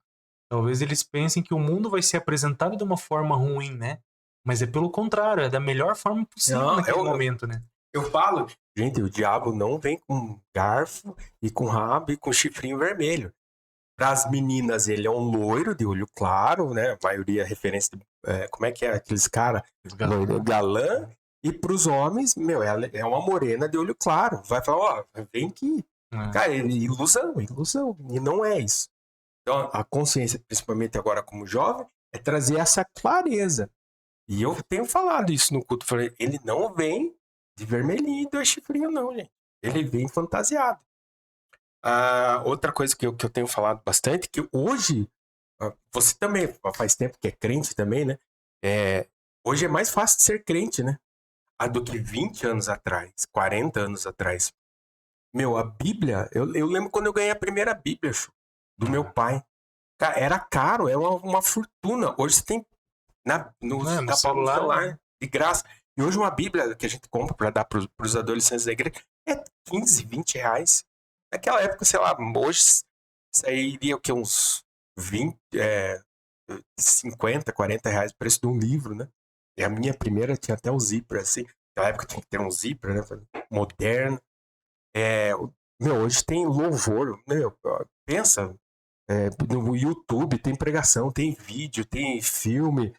talvez eles pensem que o mundo vai ser apresentado de uma forma ruim, né? Mas é pelo contrário, é da melhor forma possível Não, naquele momento, né? eu falo, gente, o diabo não vem com garfo e com rabo e com chifrinho vermelho. Para as meninas, ele é um loiro de olho claro, né? A maioria é referência de, como é que é aqueles caras? Galã. E para os homens, meu, ela é uma morena de olho claro. Vai falar, ó, vem aqui. Cara, ilusão, ilusão. E não é isso. Então, a consciência, principalmente agora como jovem, é trazer essa clareza. E eu tenho falado isso no culto. Falei, ele não vem de vermelhinho e dois chifrinhos, não, gente. Ele vem fantasiado. Outra coisa que eu tenho falado bastante, que hoje, você também faz tempo que é crente também, né? Hoje é mais fácil de ser crente, né? Do que 20 anos atrás, 40 anos atrás. Meu, a Bíblia, eu lembro quando eu ganhei a primeira Bíblia, do meu pai. Cara, era caro, é uma fortuna. Hoje você tem no celular, de graça. E hoje uma Bíblia que a gente compra para dar para os adolescentes da igreja é 15, 20 reais. Naquela época, sei lá, hoje sairia o que, uns 20, 50, 40 reais o preço de um livro, né? E a minha primeira tinha até um zíper, assim. Naquela época tinha que ter um zíper, né? Moderno. Meu, hoje tem louvor. Meu, pensa, no YouTube tem pregação, tem vídeo, tem filme,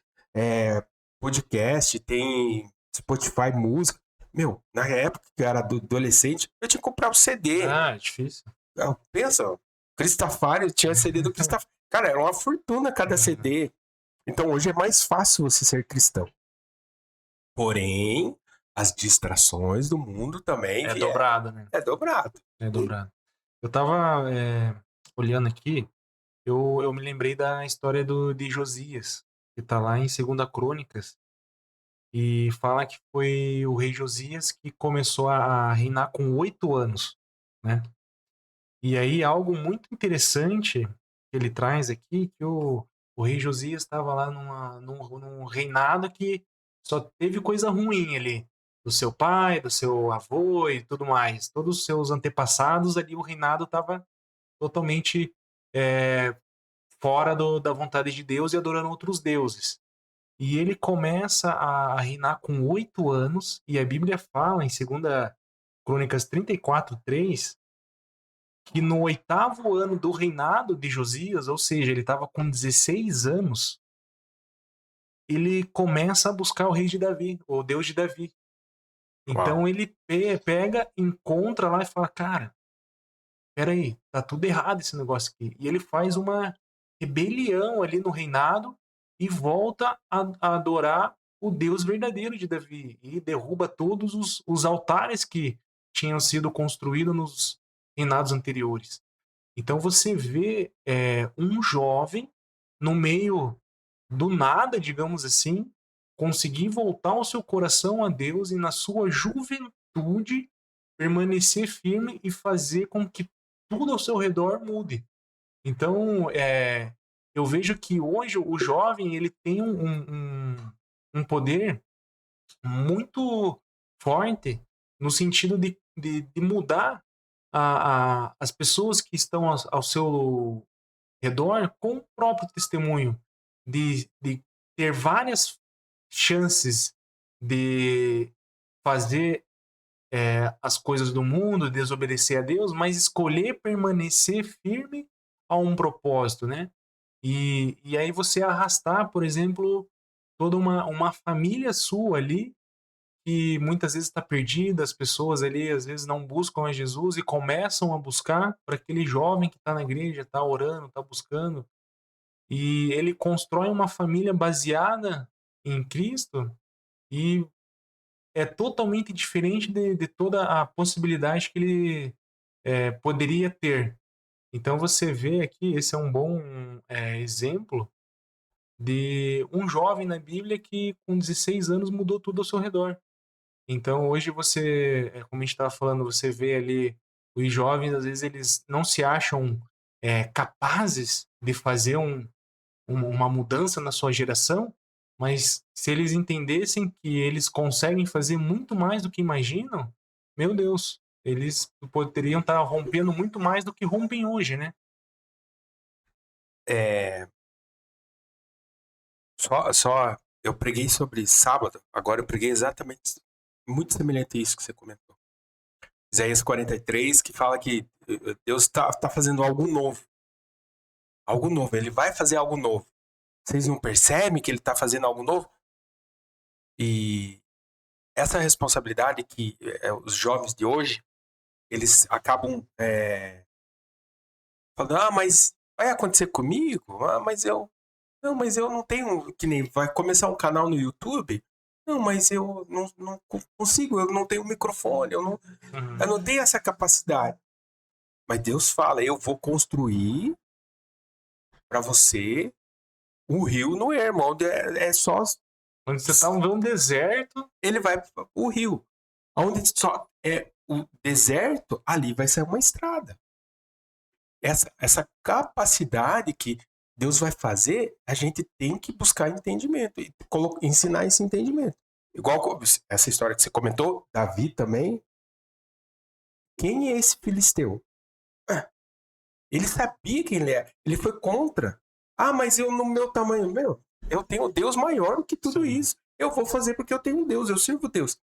podcast, tem Spotify, música. Meu, na época que eu era adolescente, eu tinha que comprar o CD. É difícil. Pensa, Cristafari, tinha CD do Cristafari. Cara, era uma fortuna cada CD. Então hoje é mais fácil você ser cristão. Porém, as distrações do mundo também é dobrado, né? É dobrado. É dobrado. Eu tava olhando aqui, eu me lembrei da história de Josias, que tá lá em 2 Crônicas, e fala que foi o rei Josias que começou a reinar com 8 anos, né? E aí algo muito interessante que ele traz aqui, que o rei Josias estava lá num reinado que só teve coisa ruim ali, do seu pai, do seu avô e tudo mais. Todos os seus antepassados ali, o reinado estava totalmente fora da vontade de Deus e adorando outros deuses. E ele começa a reinar com 8 anos, e a Bíblia fala em 2 Crônicas 34:3 que no 8º ano do reinado de Josias, ou seja, ele estava com 16 anos, ele começa a buscar o rei de Davi, o Deus de Davi. Então ele pega, encontra lá e fala, cara, peraí, tá tudo errado esse negócio aqui. E ele faz uma rebelião ali no reinado e volta a adorar o Deus verdadeiro de Davi e derruba todos os altares que tinham sido construídos nos reinados anteriores. Então você vê um jovem no meio do nada, digamos assim, conseguir voltar o seu coração a Deus e na sua juventude permanecer firme e fazer com que tudo ao seu redor mude. Então, eu vejo que hoje o jovem ele tem um poder muito forte no sentido de mudar as pessoas que estão ao seu redor com o próprio testemunho, de ter várias chances de fazer as coisas do mundo, desobedecer a Deus, mas escolher permanecer firme a um propósito, né? E aí você arrastar, por exemplo, toda uma família sua ali, que muitas vezes está perdida, as pessoas ali às vezes não buscam a Jesus e começam a buscar para aquele jovem que está na igreja, está orando, está buscando, e ele constrói uma família baseada em Cristo e é totalmente diferente de toda a possibilidade que ele poderia ter. Então você vê aqui, esse é um bom exemplo de um jovem na Bíblia que com 16 anos mudou tudo ao seu redor. Então hoje você, como a gente estava falando, você vê ali os jovens, às vezes eles não se acham capazes de fazer uma mudança na sua geração, mas se eles entendessem que eles conseguem fazer muito mais do que imaginam, meu Deus, eles poderiam estar rompendo muito mais do que rompem hoje, né? É, só eu preguei sobre sábado, agora eu preguei exatamente muito semelhante a isso que você comentou. Isaías 43, que fala que Deus está fazendo algo novo. Algo novo, ele vai fazer algo novo. Vocês não percebem que ele está fazendo algo novo? E essa responsabilidade que os jovens de hoje, eles acabam falando, mas vai acontecer comigo? Mas eu não tenho, que nem vai começar um canal no YouTube, não, mas eu não consigo, eu não tenho microfone, eu não tenho essa capacidade. Mas Deus fala, eu vou construir para você um rio no irmão, é só... Quando você está num deserto... Ele vai o rio. Onde só é o deserto, ali vai ser uma estrada. Essa capacidade que Deus vai fazer, a gente tem que buscar entendimento e ensinar esse entendimento. Igual essa história que você comentou, Davi também. Quem é esse filisteu? Ele sabia quem ele é. Ele foi contra. Mas eu no meu tamanho, eu tenho Deus maior do que tudo isso. Eu vou fazer porque eu tenho Deus, eu sirvo Deus.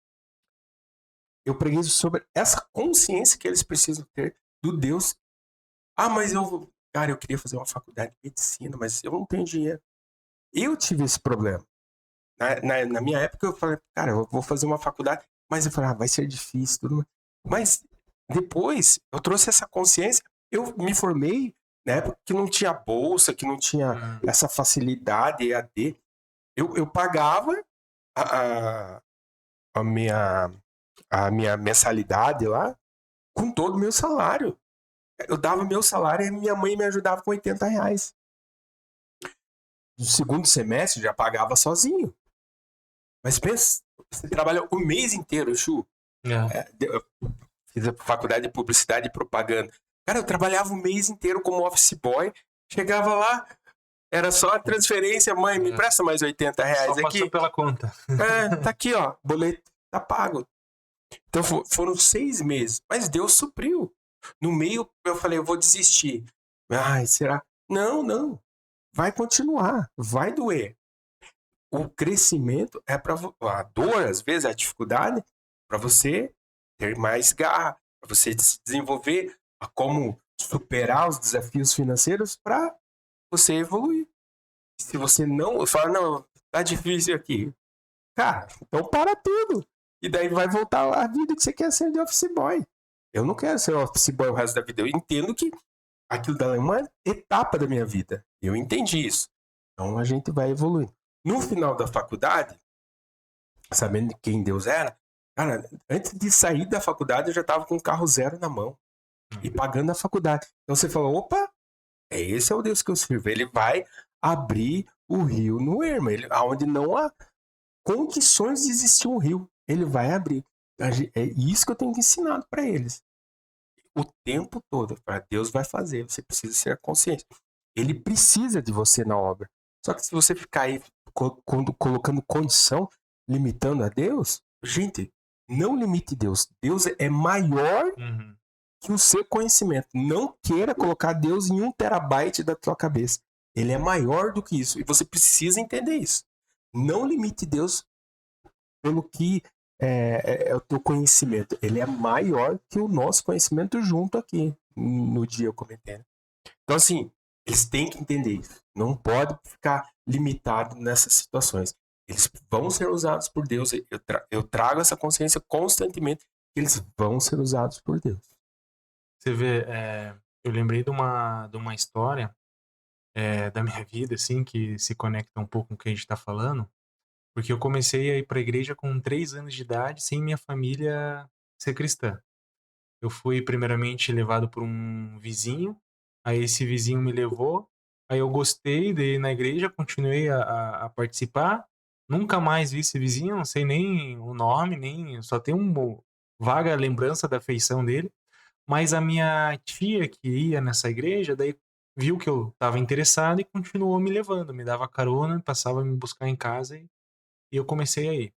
Eu preguei sobre essa consciência que eles precisam ter do Deus. Mas eu queria fazer uma faculdade de medicina, mas eu não tenho dinheiro. Eu tive esse problema. Na minha época, eu falei, cara, eu vou fazer uma faculdade, mas eu falei, vai ser difícil, tudo mais. Mas depois, eu trouxe essa consciência, eu me formei na época que não tinha bolsa, que não tinha essa facilidade EAD. Eu pagava a minha mensalidade lá com todo o meu salário. Eu dava meu salário e minha mãe me ajudava com R$80. No segundo semestre já pagava sozinho. Mas pensa, você trabalha o mês inteiro, Chu. Eu fiz a faculdade de publicidade e propaganda. Cara, eu trabalhava o mês inteiro como office boy. Chegava lá, era só a transferência. Mãe, me presta mais R$80 só aqui. Pela conta. Tá aqui, ó, boleto, tá pago. Então foram 6 meses. Mas Deus supriu. No meio, eu falei, eu vou desistir. Será? Não. Vai continuar. Vai doer. O crescimento é para a dor, às vezes, a dificuldade, para você ter mais garra, para você se desenvolver a como superar os desafios financeiros para você evoluir. Se você não fala, não, tá difícil aqui. Cara, então para tudo. E daí vai voltar a vida que você quer ser de office boy. Eu não quero ser office boy o resto da vida. Eu entendo que aquilo dali é uma etapa da minha vida. Eu entendi isso. Então a gente vai evoluindo. No final da faculdade, sabendo quem Deus era, cara, antes de sair da faculdade eu já tava com um carro zero na mão e pagando a faculdade. Então você falou, opa, esse é o Deus que eu sirvo. Ele vai abrir o rio no ermo, onde não há condições de existir um rio. Ele vai abrir. É isso que eu tenho ensinado para eles. O tempo todo. Deus vai fazer. Você precisa ser consciente. Ele precisa de você na obra. Só que se você ficar aí colocando condição, limitando a Deus, gente, não limite Deus. Deus é maior que o seu conhecimento. Não queira colocar Deus em 1 TB da tua cabeça. Ele é maior do que isso. E você precisa entender isso. Não limite Deus pelo que é o teu conhecimento. Ele é maior que o nosso conhecimento junto aqui no dia eu comentei. Então, assim, eles têm que entender isso. Não pode ficar limitado nessas situações. Eles vão ser usados por Deus. Eu trago essa consciência constantemente que eles vão ser usados por Deus. Você vê, eu lembrei de uma história da minha vida, assim, que se conecta um pouco com o que a gente está falando, porque eu comecei a ir para a igreja com 3 anos de idade, sem minha família ser cristã. Eu fui primeiramente levado por um vizinho, aí esse vizinho me levou, aí eu gostei de ir na igreja, continuei a participar, nunca mais vi esse vizinho, não sei nem o nome, nem só tenho uma vaga lembrança da feição dele, mas a minha tia que ia nessa igreja, daí viu que eu estava interessado e continuou me levando, me dava carona, passava a me buscar em casa e eu comecei a ir.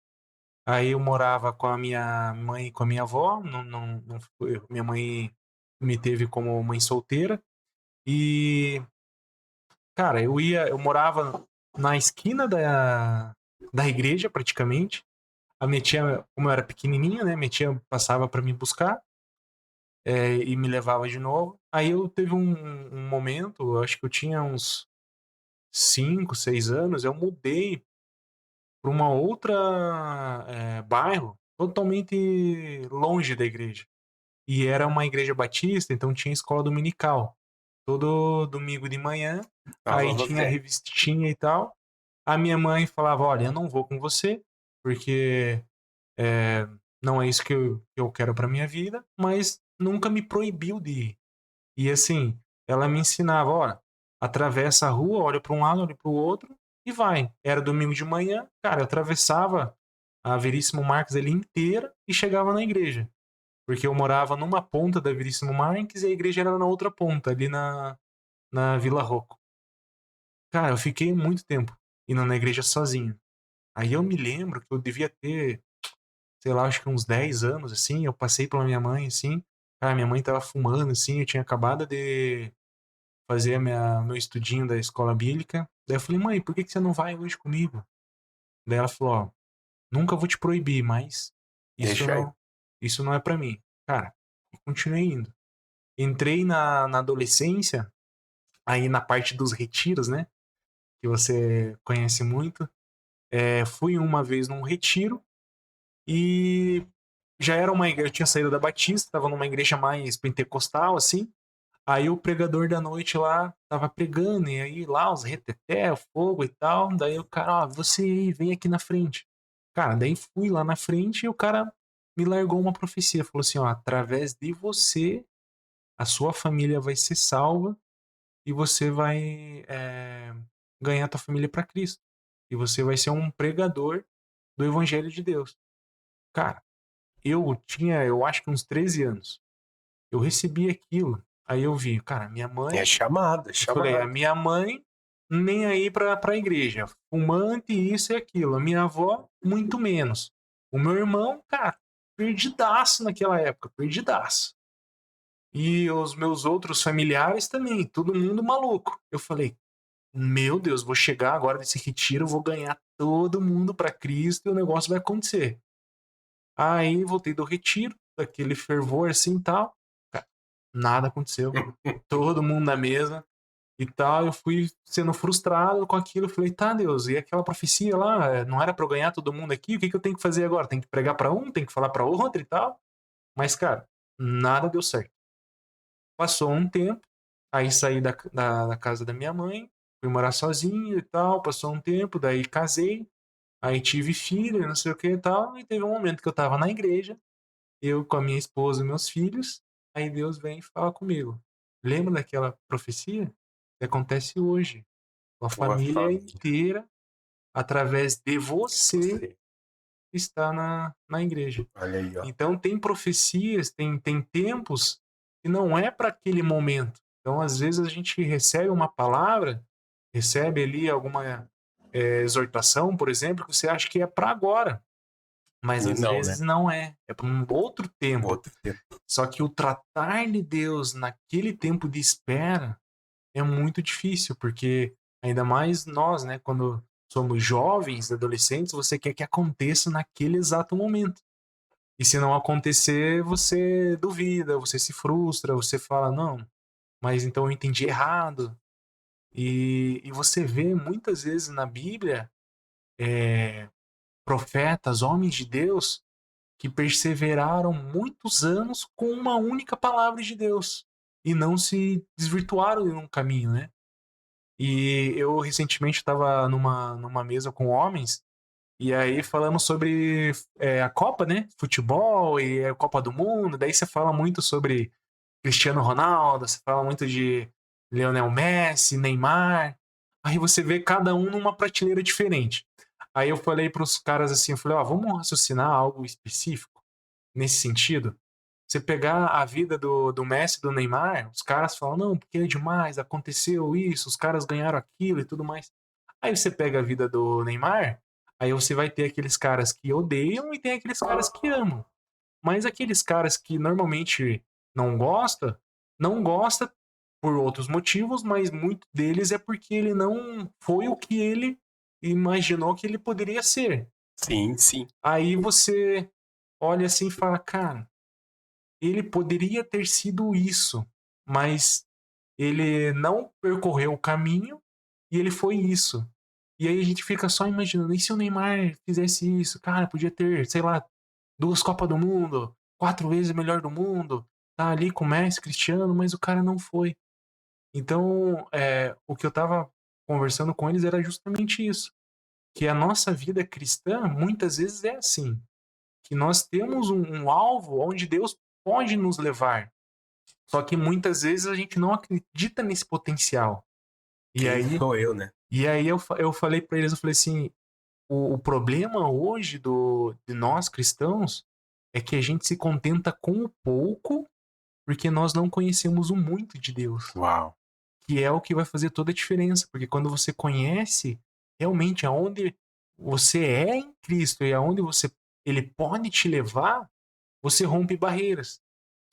Aí eu morava com a minha mãe e com a minha avó, minha mãe me teve como mãe solteira e, cara, eu morava na esquina da igreja praticamente. A minha tia, como eu era pequenininha, né, minha tia passava para me buscar e me levava de novo. Aí eu teve um momento, eu acho que eu tinha uns 5, 6 anos, eu mudei para uma outra bairro totalmente longe da igreja. E era uma igreja batista, então tinha escola dominical. Todo domingo de manhã, aí tinha revistinha e tal. A minha mãe falava, olha, eu não vou com você, porque não é isso que eu quero para minha vida, mas nunca me proibiu de ir. E assim, ela me ensinava, olha, atravessa a rua, olha para um lado, olha para o outro e vai. Era domingo de manhã, cara, eu atravessava a Veríssimo Marques ali inteira e chegava na igreja. Porque eu morava numa ponta da Veríssimo Marques e a igreja era na outra ponta, ali na Vila Rocco. Cara, eu fiquei muito tempo indo na igreja sozinho. Aí eu me lembro que eu devia ter, sei lá, acho que uns 10 anos, assim, eu passei pela minha mãe, assim, cara, minha mãe tava fumando, assim, eu tinha acabado de fazer meu estudinho da escola bíblica. Daí eu falei, mãe, por que você não vai hoje comigo? Daí ela falou, ó, nunca vou te proibir, mas isso não é pra mim. Cara, eu continuei indo. Entrei na adolescência, aí na parte dos retiros, né? Que você conhece muito. Fui uma vez num retiro e já era uma igreja, eu tinha saído da Batista, tava numa igreja mais pentecostal, assim. Aí o pregador da noite lá tava pregando, e aí lá os reteté, o fogo e tal. Daí o cara, ó, você aí, vem aqui na frente. Cara, daí fui lá na frente e o cara me largou uma profecia. Falou assim, ó, através de você, a sua família vai ser salva e você vai ganhar tua família para Cristo. E você vai ser um pregador do Evangelho de Deus. Cara, eu tinha, eu acho que uns 13 anos. Eu recebi aquilo. Aí eu vi, cara, minha mãe. É chamada, Eu falei, a minha mãe nem aí pra igreja. Fumante, isso e aquilo. A minha avó, muito menos. O meu irmão, cara, perdidaço naquela época, perdidaço. E os meus outros familiares também, todo mundo maluco. Eu falei, meu Deus, vou chegar agora desse retiro, vou ganhar todo mundo para Cristo e o negócio vai acontecer. Aí voltei do retiro, daquele fervor assim e tal. Cara, nada aconteceu. Todo mundo na mesa e tal. Eu fui sendo frustrado com aquilo. Eu falei, tá, Deus, e aquela profecia lá, não era para eu ganhar todo mundo aqui? O que eu tenho que fazer agora? Tem que pregar para um, tem que falar para outro e tal. Mas, cara, nada deu certo. Passou um tempo, aí saí da casa da minha mãe, fui morar sozinho e tal, passou um tempo, daí casei, aí tive filho, não sei o que e tal, e teve um momento que eu tava na igreja, eu com a minha esposa e meus filhos, aí Deus vem e fala comigo. Lembra daquela profecia que acontece hoje? A Tua família família. inteira, através de você, Você. está na igreja. Olha aí, ó. Então, tem profecias, tem tempos que não é para aquele momento. Então, às vezes, a gente recebe uma palavra, recebe ali alguma exortação, por exemplo, que você acha que é para agora, mas E às não, né? vezes não é. É para um outro tempo. Outro tempo. Só que o tratar de Deus naquele tempo de espera é muito difícil, porque ainda mais nós, né, quando somos jovens, adolescentes, você quer que aconteça naquele exato momento. E se não acontecer, você duvida, você se frustra, você fala, não, mas então eu entendi errado. E você vê muitas vezes na Bíblia profetas, homens de Deus, que perseveraram muitos anos com uma única palavra de Deus e não se desvirtuaram em um caminho, né? E eu recentemente estava numa mesa com homens e aí falamos sobre a Copa, né? Futebol e a Copa do Mundo. Daí você fala muito sobre Cristiano Ronaldo, você fala muito de Lionel Messi, Neymar. Aí você vê cada um numa prateleira diferente. Aí eu falei para os caras assim, eu falei, ó, vamos raciocinar algo específico nesse sentido. Você pegar a vida do Messi, do Neymar, os caras falam, não, porque é demais, aconteceu isso, os caras ganharam aquilo e tudo mais. Aí você pega a vida do Neymar, aí você vai ter aqueles caras que odeiam e tem aqueles caras que amam. Mas aqueles caras que normalmente não gosta, não gosta por outros motivos, mas muito deles é porque ele não foi o que ele imaginou que ele poderia ser. Sim, sim. Aí você olha assim e fala, cara, ele poderia ter sido isso, mas ele não percorreu o caminho e ele foi isso. E aí a gente fica só imaginando, e se o Neymar fizesse isso? Cara, podia ter, sei lá, 2 Copas do Mundo, 4 vezes o melhor do mundo, tá ali com o Messi, Cristiano, mas o cara não foi. Então, o que eu tava conversando com eles era justamente isso, que a nossa vida cristã muitas vezes é assim, que nós temos um alvo onde Deus pode nos levar, só que muitas vezes a gente não acredita nesse potencial. E Quem aí, sou eu, né? eu falei para eles, eu falei assim, o problema hoje de nós cristãos é que a gente se contenta com o pouco porque nós não conhecemos o muito de Deus, Uau. que é o que vai fazer toda a diferença, porque quando você conhece realmente aonde você é em Cristo e aonde ele pode te levar, você rompe barreiras.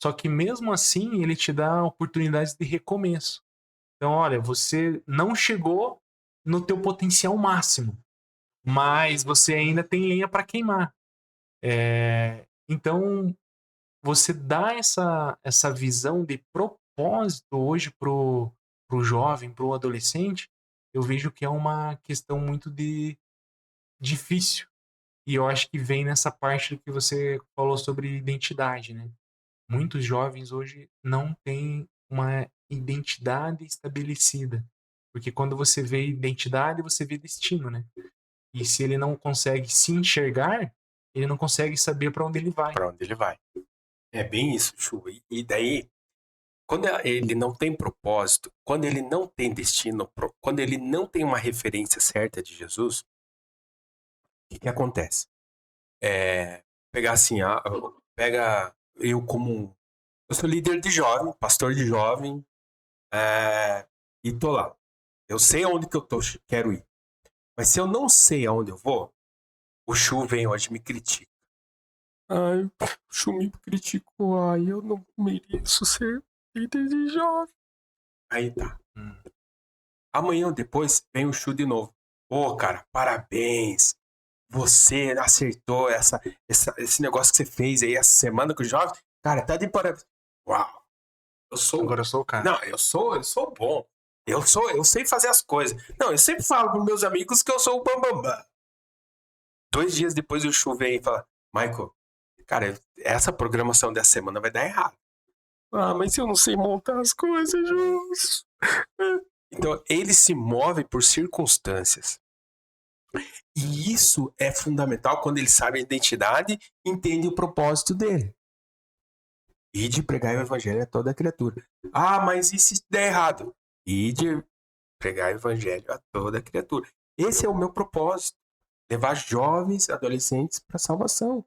Só que mesmo assim, ele te dá oportunidades de recomeço. Então, olha, você não chegou no teu potencial máximo, mas você ainda tem lenha para queimar. Então, você dá essa visão de propósito hoje pro jovem, pro adolescente, eu vejo que é uma questão muito difícil. E eu acho que vem nessa parte do que você falou sobre identidade, né? Muitos jovens hoje não têm uma identidade estabelecida. Porque quando você vê identidade, você vê destino, né? E se ele não consegue se enxergar, ele não consegue saber para onde ele vai. Pra onde ele vai? É bem isso, Chu. E daí, quando ele não tem propósito, quando ele não tem destino, quando ele não tem uma referência certa de Jesus, o que acontece? Pegar assim, pega eu como. Eu sou líder de jovem, pastor de jovem, e tô lá. Eu sei aonde que eu quero ir. Mas se eu não sei aonde eu vou, o Chu vem hoje e me critica. Ai, o Chu me criticou. Ai, eu não mereço ser líder de jovem. Aí tá. Amanhã ou depois vem o Chu de novo. Ô, cara, parabéns. Você acertou esse negócio que você fez aí essa semana com os jovens. Cara, tá de parabéns. Uau. Eu sou. Agora eu sou o cara. Não, eu sou bom. Eu sei fazer as coisas. Não, eu sempre falo com meus amigos que eu sou o bambambam. 2 dias depois o Chu vem e fala: Michael, Cara, essa programação dessa semana vai dar errado. Ah, mas eu não sei montar as coisas, Jus. Então, ele se move por circunstâncias. E isso é fundamental quando ele sabe a identidade e entende o propósito dele. E de pregar o evangelho a toda criatura. Ah, mas e se der errado? E de pregar o evangelho a toda criatura. Esse é o meu propósito. Levar jovens, adolescentes para a salvação.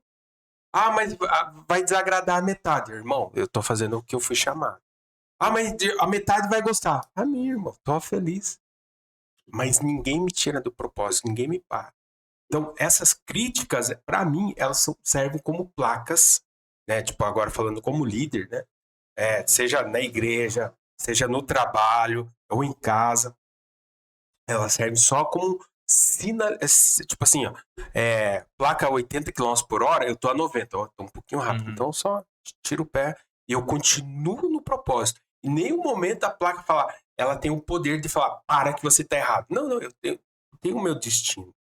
Ah, mas vai desagradar a metade, irmão. Eu tô fazendo o que eu fui chamado. Ah, mas a metade vai gostar. Amém, irmão. Tô feliz. Mas ninguém me tira do propósito, ninguém me para. Então, essas críticas, para mim, elas servem como placas, né? Tipo, agora falando como líder, né? Seja na igreja, seja no trabalho ou em casa, elas servem só como tipo assim, ó, placa 80 km por hora, eu tô a 90, ó, tô um pouquinho rápido, então eu só tiro o pé e eu continuo no propósito. Em nenhum momento a placa fala, ela tem o poder de falar, para que você tá errado. Não, não, eu tenho o meu destino.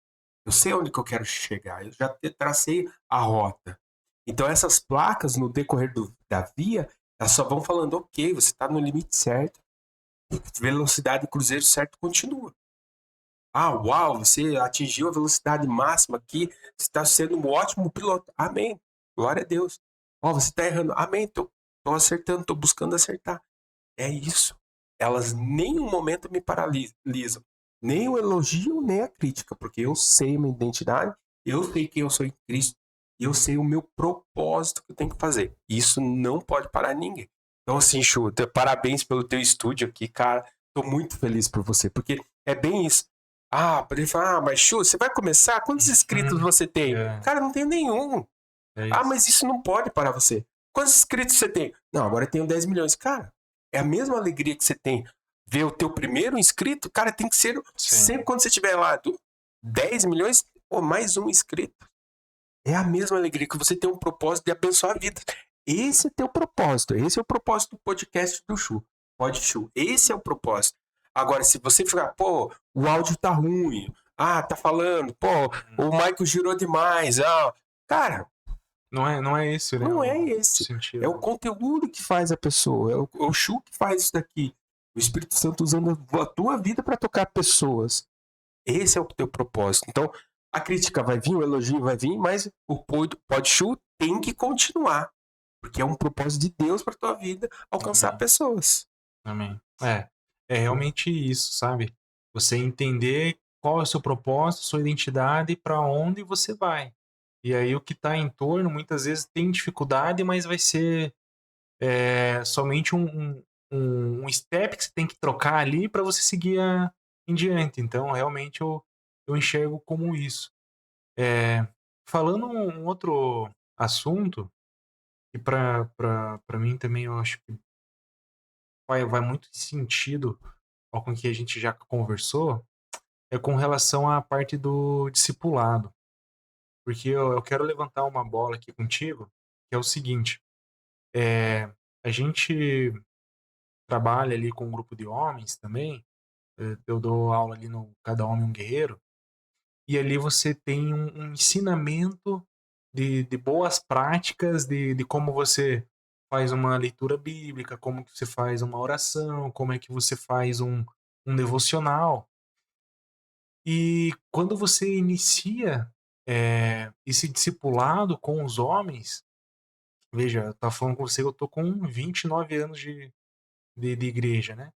Eu sei onde que eu quero chegar, eu já tracei a rota. Então essas placas no decorrer da via, elas só vão falando, ok, você está no limite certo, velocidade cruzeiro certo continua. Ah, uau, você atingiu a velocidade máxima aqui, você está sendo um ótimo piloto. Amém, glória a Deus. Ó, você está errando. Amém, tô acertando, tô buscando acertar. É isso. Elas nem um momento me paralisam. Nem o elogio, nem a crítica, porque eu sei minha identidade, eu sei quem eu sou em Cristo, e eu sei o meu propósito que eu tenho que fazer. Isso não pode parar ninguém. Então, assim, Chu, parabéns pelo teu estúdio aqui, cara. Tô muito feliz por você, porque é bem isso. Ah, poderia falar, mas Chu, você vai começar? Quantos inscritos você tem? Cara, não tenho nenhum. Ah, mas isso não pode parar você. Quantos inscritos você tem? Não, agora eu tenho 10 milhões. Cara, é a mesma alegria que você tem ver o teu primeiro inscrito, cara, tem que ser sempre quando você tiver lá 10 milhões ou mais um inscrito. É a mesma alegria que você tem um propósito de abençoar a vida. Esse é teu propósito. Esse é o propósito do podcast do Chu. Pode Chu. Esse é o propósito. Agora, se você ficar, pô, o áudio tá ruim. Ah, tá falando, pô, o Michael girou demais. Ah, cara, não é esse, né? não é O esse. sentido. É o conteúdo que faz a pessoa. É o Chu que faz isso daqui. O Espírito Santo usando a tua vida para tocar pessoas. Esse é o teu propósito. Então, a crítica vai vir, o elogio vai vir, mas o Pod Chu tem que continuar. Porque é um propósito de Deus para tua vida alcançar Amém. pessoas. Amém. É realmente isso, sabe? Você entender qual é o seu propósito, sua identidade e para onde você vai. E aí o que está em torno muitas vezes tem dificuldade, mas vai ser somente um step que você tem que trocar ali para você seguir em diante. Então, realmente, eu enxergo como isso. Falando um outro assunto, e para mim também eu acho que vai muito em sentido ao com que a gente já conversou, é com relação à parte do discipulado. Porque eu quero levantar uma bola aqui contigo, que é o seguinte: a gente trabalha ali com um grupo de homens também. Eu dou aula ali no Cada Homem um Guerreiro, e ali você tem um ensinamento de boas práticas, de como você faz uma leitura bíblica, como que você faz uma oração, como é que você faz um devocional. E quando você inicia esse discipulado com os homens, veja, eu tava falando com você, eu tô com 29 anos de igreja, né?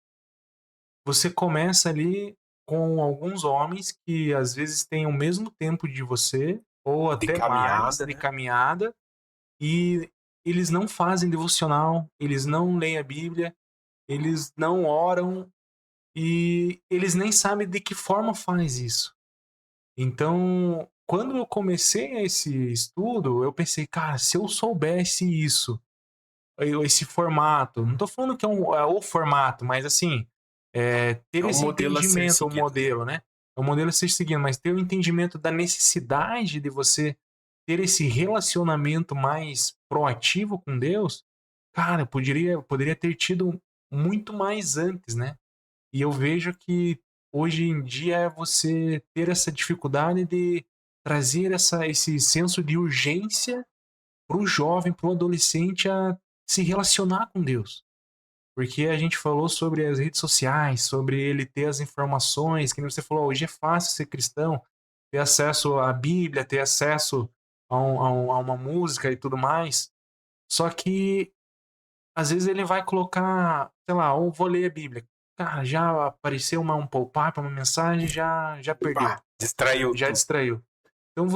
Você começa ali com alguns homens que às vezes têm o mesmo tempo de você, ou De até mais, caminhada, de né? caminhada, e eles não fazem devocional, eles não leem a Bíblia, eles não oram e eles nem sabem de que forma faz isso. Então, quando eu comecei esse estudo, eu pensei, cara, se eu soubesse isso, esse formato, não tô falando que é o formato, mas assim, ter É um esse modelo a ser entendimento, o seguido, né? modelo, né? É o modelo a ser seguido, mas ter o entendimento da necessidade de você ter esse relacionamento mais proativo com Deus, cara, poderia ter tido muito mais antes, né? E eu vejo que hoje em dia é você ter essa dificuldade de trazer esse senso de urgência para o jovem, para o adolescente a se relacionar com Deus. Porque a gente falou sobre as redes sociais, sobre ele ter as informações, que nem você falou, hoje é fácil ser cristão, ter acesso à Bíblia, ter acesso a uma música e tudo mais. Só que às vezes ele vai colocar, sei lá, ou vou ler a Bíblia. Cara, já apareceu um pop-up, uma mensagem, já perdeu, Pá, distraiu já tudo. distraiu. Então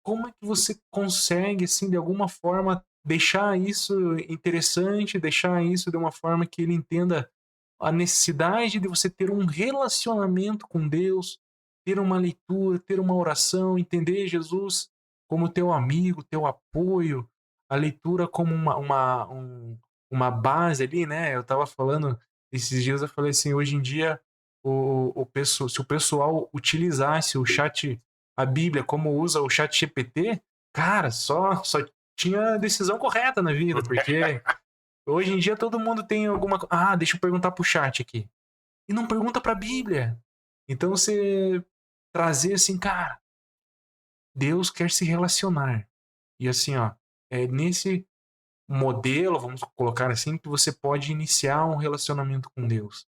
como é que você consegue, assim, de alguma forma, deixar isso interessante, deixar isso de uma forma que ele entenda a necessidade de você ter um relacionamento com Deus, ter uma leitura, ter uma oração, entender Jesus como teu amigo, teu apoio, a leitura como uma base ali, né? Eu tava falando esses dias, eu falei assim, hoje em dia, se o pessoal utilizasse a Bíblia como usa o chat GPT, cara, só tinha decisão correta na vida, porque hoje em dia todo mundo tem alguma. Ah, deixa eu perguntar pro chat aqui. E não pergunta pra Bíblia. Então você trazer assim, cara, Deus quer se relacionar. E assim, ó, é nesse modelo, vamos colocar assim, que você pode iniciar um relacionamento com Deus.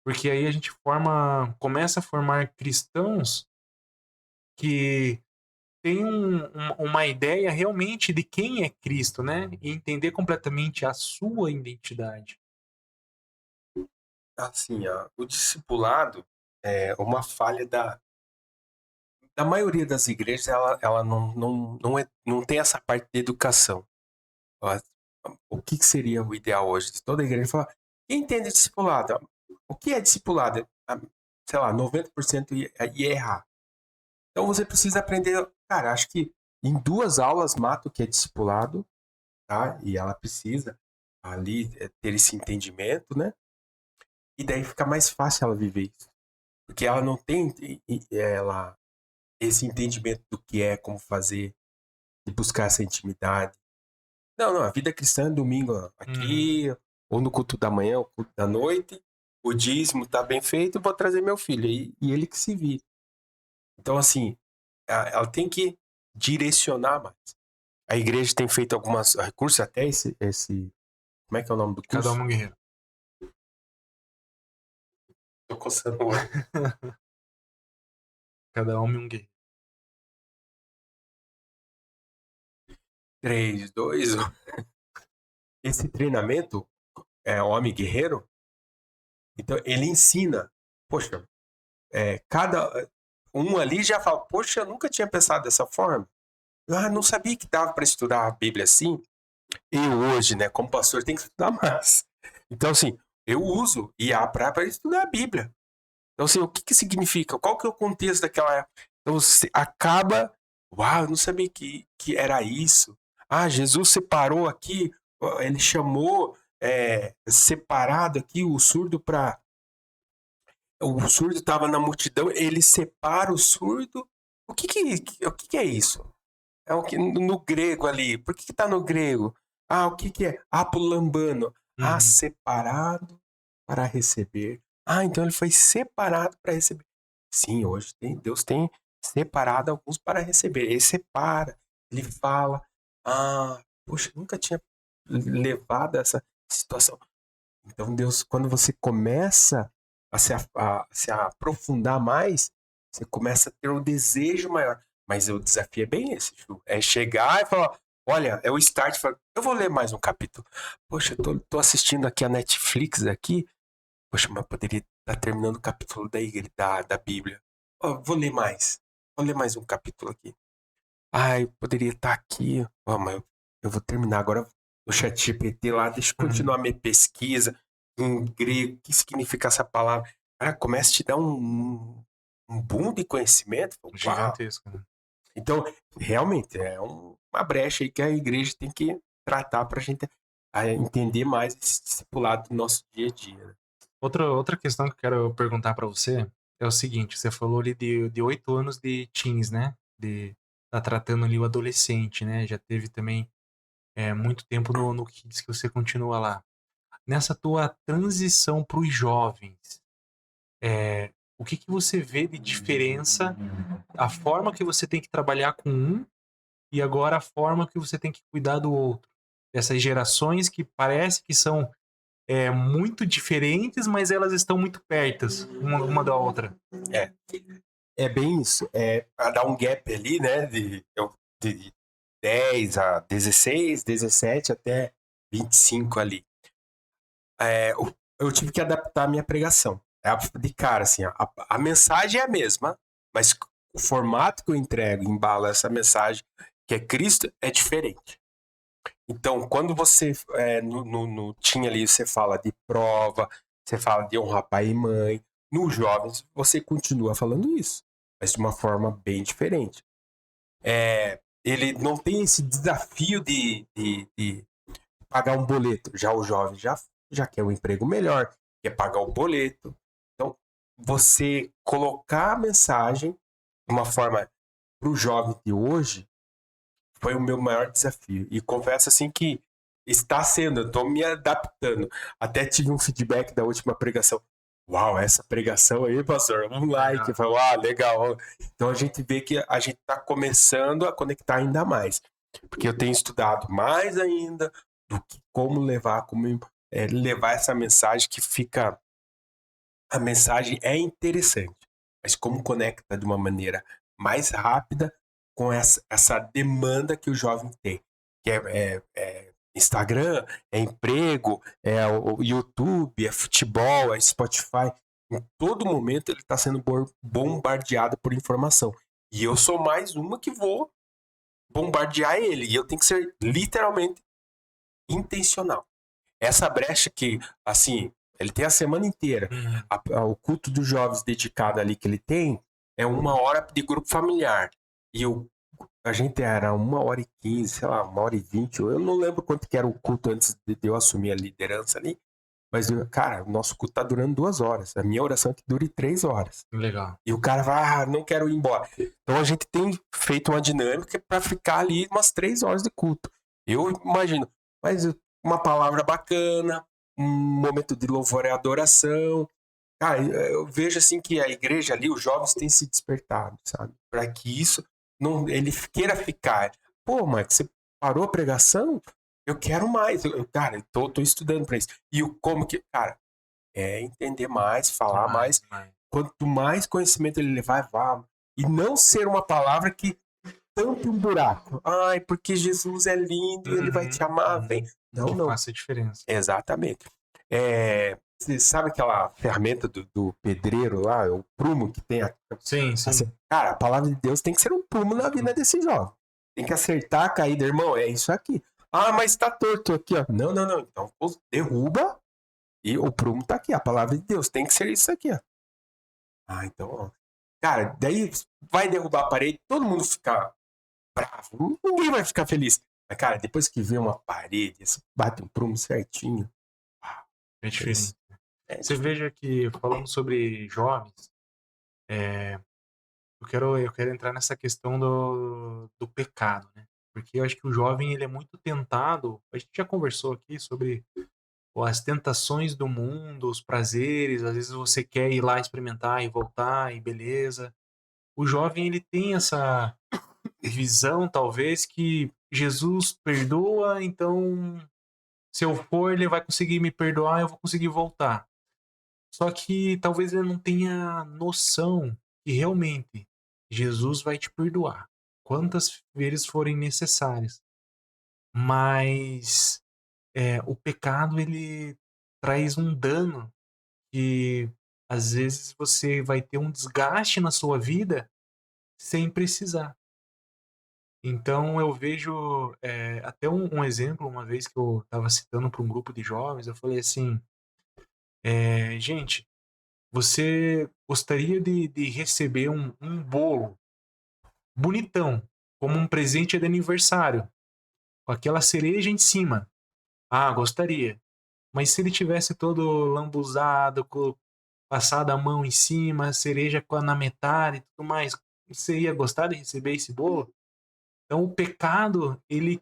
Porque aí a gente começa a formar cristãos que têm uma ideia realmente de quem é Cristo, né? E entender completamente a sua identidade. Assim, ó, o discipulado é uma falha da maioria das igrejas, ela não tem essa parte de educação. Ó, o que seria o ideal hoje de toda a igreja? Falar, quem entende discipulado? O que é discipulado? Sei lá, 90% ia errar. Então você precisa aprender. Cara, acho que em 2 aulas mata o que é discipulado, tá? E ela precisa ali ter esse entendimento, né? E daí fica mais fácil ela viver isso. Porque ela não tem esse entendimento do que é, como fazer, de buscar essa intimidade. Não, não, a vida cristã é domingo ó, Uhum. aqui, ou no culto da manhã, ou no culto da noite, o dízimo tá bem feito, vou trazer meu filho, e ele que se vire. Então, assim, ela tem que direcionar mais. A igreja tem feito alguns recursos, até como é que é o nome do Cada curso? um guerreiro. Tô coçando o olho. Cada homem um guerreiro. 3, 2, 1. Esse treinamento é homem guerreiro, então ele ensina. Poxa, cada um ali já fala, poxa, eu nunca tinha pensado dessa forma. Ah, não sabia que dava para estudar a Bíblia assim. Eu hoje, né, como pastor, tenho que estudar mais. Então, assim, eu uso IA para estudar a Bíblia. Então, assim, o que que significa? Qual que é o contexto daquela época? Então, você acaba, uau, eu não sabia que era isso. Ah, Jesus separou aqui, ele chamou separado aqui o surdo para o surdo estava na multidão, ele separa o surdo. O que é isso? É o que no grego ali. Por que está no grego? Ah, o que é? Apolambano. Ah, Uhum. separado para receber. Ah, então ele foi separado para receber. Sim, hoje Deus tem separado alguns para receber. Ele separa, ele fala. Ah, poxa, nunca tinha levado a essa situação. Então, Deus, quando você começa a se aprofundar mais, você começa a ter um desejo maior. Mas o desafio é bem esse, Ju. É chegar e falar: olha, é o start. Eu vou ler mais um capítulo. Poxa, tô assistindo aqui a Netflix aqui. Poxa, mas poderia estar terminando o capítulo da Bíblia. Ó, vou ler mais. Vou ler mais um capítulo aqui. Ai, poderia estar aqui. Ó, mas eu vou terminar agora o chat GPT lá. Deixa eu Uhum. continuar minha pesquisa em grego. O que significa essa palavra? Cara, começa a te dar um boom de conhecimento. Uau! Gigantesco, né? Então, realmente, é uma brecha aí que a igreja tem que tratar para a gente entender mais esse discipulado do nosso dia a dia. Né? Outra questão que eu quero perguntar para você é o seguinte: você falou ali de 8 anos de teens, né? De tá tratando ali o adolescente, né? Já teve também muito tempo no Kids que você continua lá. Nessa tua transição para os jovens, o que que você vê de diferença? A forma que você tem que trabalhar com um e agora a forma que você tem que cuidar do outro. Essas gerações que parece que são muito diferentes, mas elas estão muito pertas uma da outra. É, é bem isso. Para dar um gap ali, né? De 10 a 16, 17 até 25 ali. Eu tive que adaptar a minha pregação. De cara, assim, a mensagem é a mesma, mas o formato que eu entrego, embalo essa mensagem, que é Cristo, é diferente. Então, quando você, no tinha ali, você fala de prova, você fala de honrar pai e mãe, nos jovens, você continua falando isso, mas de uma forma bem diferente. Ele não tem esse desafio de pagar um boleto. Já o jovem já quer um emprego melhor, quer pagar o boleto. Então, você colocar a mensagem de uma forma para o jovem de hoje foi o meu maior desafio. E confesso assim que está sendo, eu estou me adaptando. Até tive um feedback da última pregação. Uau, essa pregação aí, pastor, um like. Falei, uau, legal. Então a gente vê que a gente está começando a conectar ainda mais. Porque eu tenho estudado mais ainda do que como levar, levar essa mensagem que fica. A mensagem é interessante, mas como conecta de uma maneira mais rápida com essa demanda que o jovem tem, que é Instagram, é emprego, é o YouTube, é futebol, é Spotify. Em todo momento ele está sendo bombardeado por informação. E eu sou mais uma que vou bombardear ele. E eu tenho que ser literalmente intencional. Essa brecha que, assim, ele tem a semana inteira. O culto dos jovens dedicado ali que ele tem é 1 hora de grupo familiar. E a gente era 1h15, sei lá, 1h20. Eu não lembro quanto que era o culto antes de eu assumir a liderança ali. Mas, cara, o nosso culto tá durando 2 horas. A minha oração é que dure 3 horas. Legal. E o cara vai, não quero ir embora. Então a gente tem feito uma dinâmica para ficar ali umas 3 horas de culto. Eu imagino, mas uma palavra bacana, um momento de louvor e adoração. Cara, eu vejo assim que a igreja ali, os jovens têm se despertado, sabe? Para que isso não, ele queira ficar. Pô, Mike, você parou a pregação? Eu quero mais. Cara, eu tô estudando para isso. E como que, cara, é entender mais, falar mais. Quanto mais conhecimento ele levar, vá. E não ser uma palavra que tampe um buraco. Ai, porque Jesus é lindo e ele vai te amar, vem. Não, não. Faça a diferença. Exatamente. Você sabe aquela ferramenta do pedreiro lá, o prumo que tem? Sim. Cara, a palavra de Deus tem que ser um prumo na vida desse jovem. Tem que acertar a caída, irmão. É isso aqui. Ah, mas tá torto aqui, ó. Não. Então, derruba e o prumo tá aqui. A palavra de Deus tem que ser isso aqui, ó. Ah, então, ó. Cara, daí vai derrubar a parede, todo mundo fica bravo. Ninguém vai ficar feliz. Mas, cara, depois que vê uma parede, bate um prumo certinho. É diferente. Você veja que, falando sobre jovens, eu quero entrar nessa questão do pecado, né? Porque eu acho que o jovem, ele é muito tentado. A gente já conversou aqui sobre as tentações do mundo, os prazeres. Às vezes você quer ir lá experimentar e voltar, e beleza. O jovem, ele tem essa visão, talvez, que Jesus perdoa, então se eu for, ele vai conseguir me perdoar, eu vou conseguir voltar. Só que talvez ele não tenha noção que realmente Jesus vai te perdoar quantas vezes forem necessárias. Mas o pecado, ele traz um dano que às vezes você vai ter um desgaste na sua vida sem precisar. Então eu vejo até um exemplo, uma vez que eu estava citando para um grupo de jovens, eu falei assim, gente, você gostaria de receber um bolo bonitão, como um presente de aniversário, com aquela cereja em cima? Ah, gostaria. Mas se ele tivesse todo lambuzado, passado a mão em cima, a cereja na metade e tudo mais, você ia gostar de receber esse bolo? Então o pecado, ele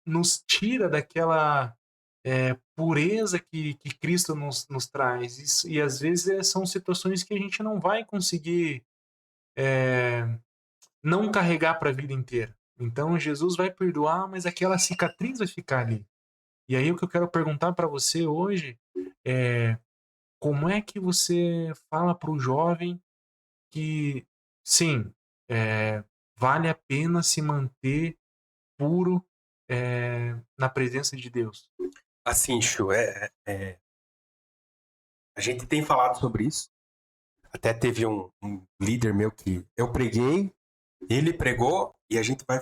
nos tira daquela pureza que Cristo nos traz. Isso, e às vezes são situações que a gente não vai conseguir não carregar para a vida inteira. Então Jesus vai perdoar, mas aquela cicatriz vai ficar ali. E aí o que eu quero perguntar para você hoje é como é que você fala para o jovem que sim, vale a pena se manter puro, na presença de Deus? Assim, Chu, a gente tem falado sobre isso. Até teve um líder meu que eu preguei, ele pregou, e a gente vai.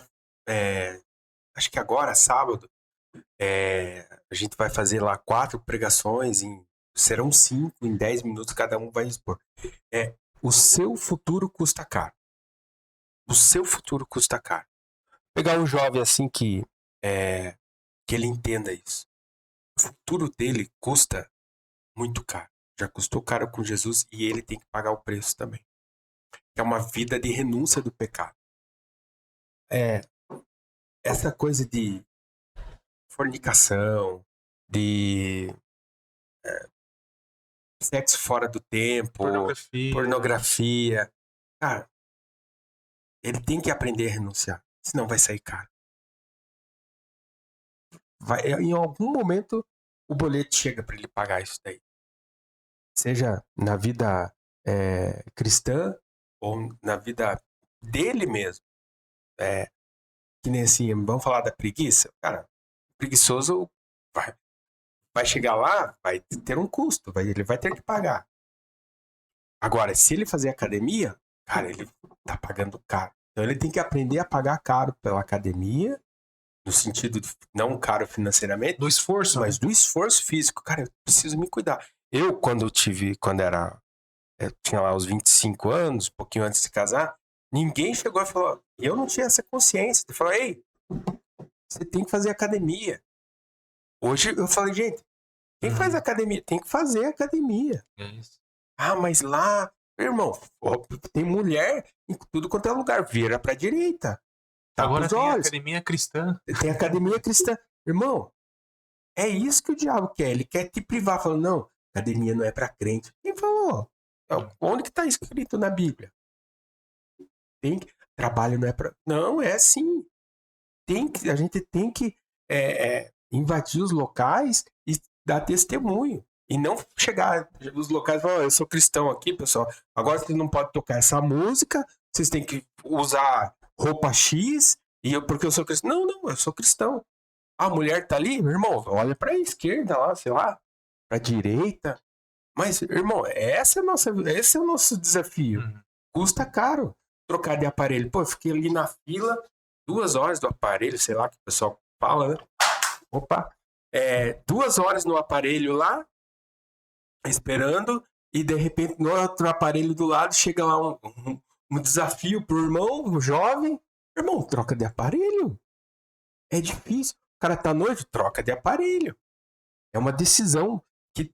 Acho que agora, sábado, a gente vai fazer lá 4 pregações, serão 5, em 10 minutos cada um vai expor. O seu futuro custa caro. O seu futuro custa caro. Pegar um jovem assim que ele entenda isso. O futuro dele custa muito caro. Já custou caro com Jesus e ele tem que pagar o preço também. É uma vida de renúncia do pecado. Essa coisa de fornicação, de sexo fora do tempo, pornografia. Cara, ele tem que aprender a renunciar, senão vai sair caro. Em algum momento, o boleto chega para ele pagar isso daí. Seja na vida cristã ou na vida dele mesmo. Que nem assim, vamos falar da preguiça? Cara, o preguiçoso vai chegar lá, vai ter um custo, ele vai ter que pagar. Agora, se ele fazer academia, cara, ele tá pagando caro. Então ele tem que aprender a pagar caro pela academia, no sentido de não caro financeiramente, do esforço, mas do esforço físico. Cara, eu preciso me cuidar. Eu, quando tinha lá os 25 anos, um pouquinho antes de casar, ninguém chegou e falou, eu não tinha essa consciência. Ele falou, ei, você tem que fazer academia. Hoje eu falei, gente, quem faz academia? Tem que fazer academia. É isso. Ah, mas lá, irmão, tem mulher em tudo quanto é lugar, vira pra direita. Agora tem academia cristã. Tem academia cristã. Irmão, é isso que o diabo quer. Ele quer te privar, falando, não, academia não é pra crente. Quem falou? Onde que tá escrito na Bíblia? Trabalho não é pra... Não, é sim. A gente tem que invadir os locais e dar testemunho. E não chegar nos locais e falar, eu sou cristão aqui, pessoal. Agora vocês não podem tocar essa música, vocês têm que usar roupa X, porque eu sou cristão. Não, eu sou cristão. A mulher tá ali, meu irmão, olha pra esquerda lá, sei lá, pra direita. Mas, irmão, esse é o nosso desafio. Custa caro trocar de aparelho. Pô, eu fiquei ali na fila 2 horas do aparelho, sei lá que o pessoal fala, né? Opa! 2 horas no aparelho lá, esperando, e de repente no outro aparelho do lado chega lá um desafio pro irmão, um jovem. Irmão, troca de aparelho. É difícil. O cara tá noivo, troca de aparelho. É uma decisão que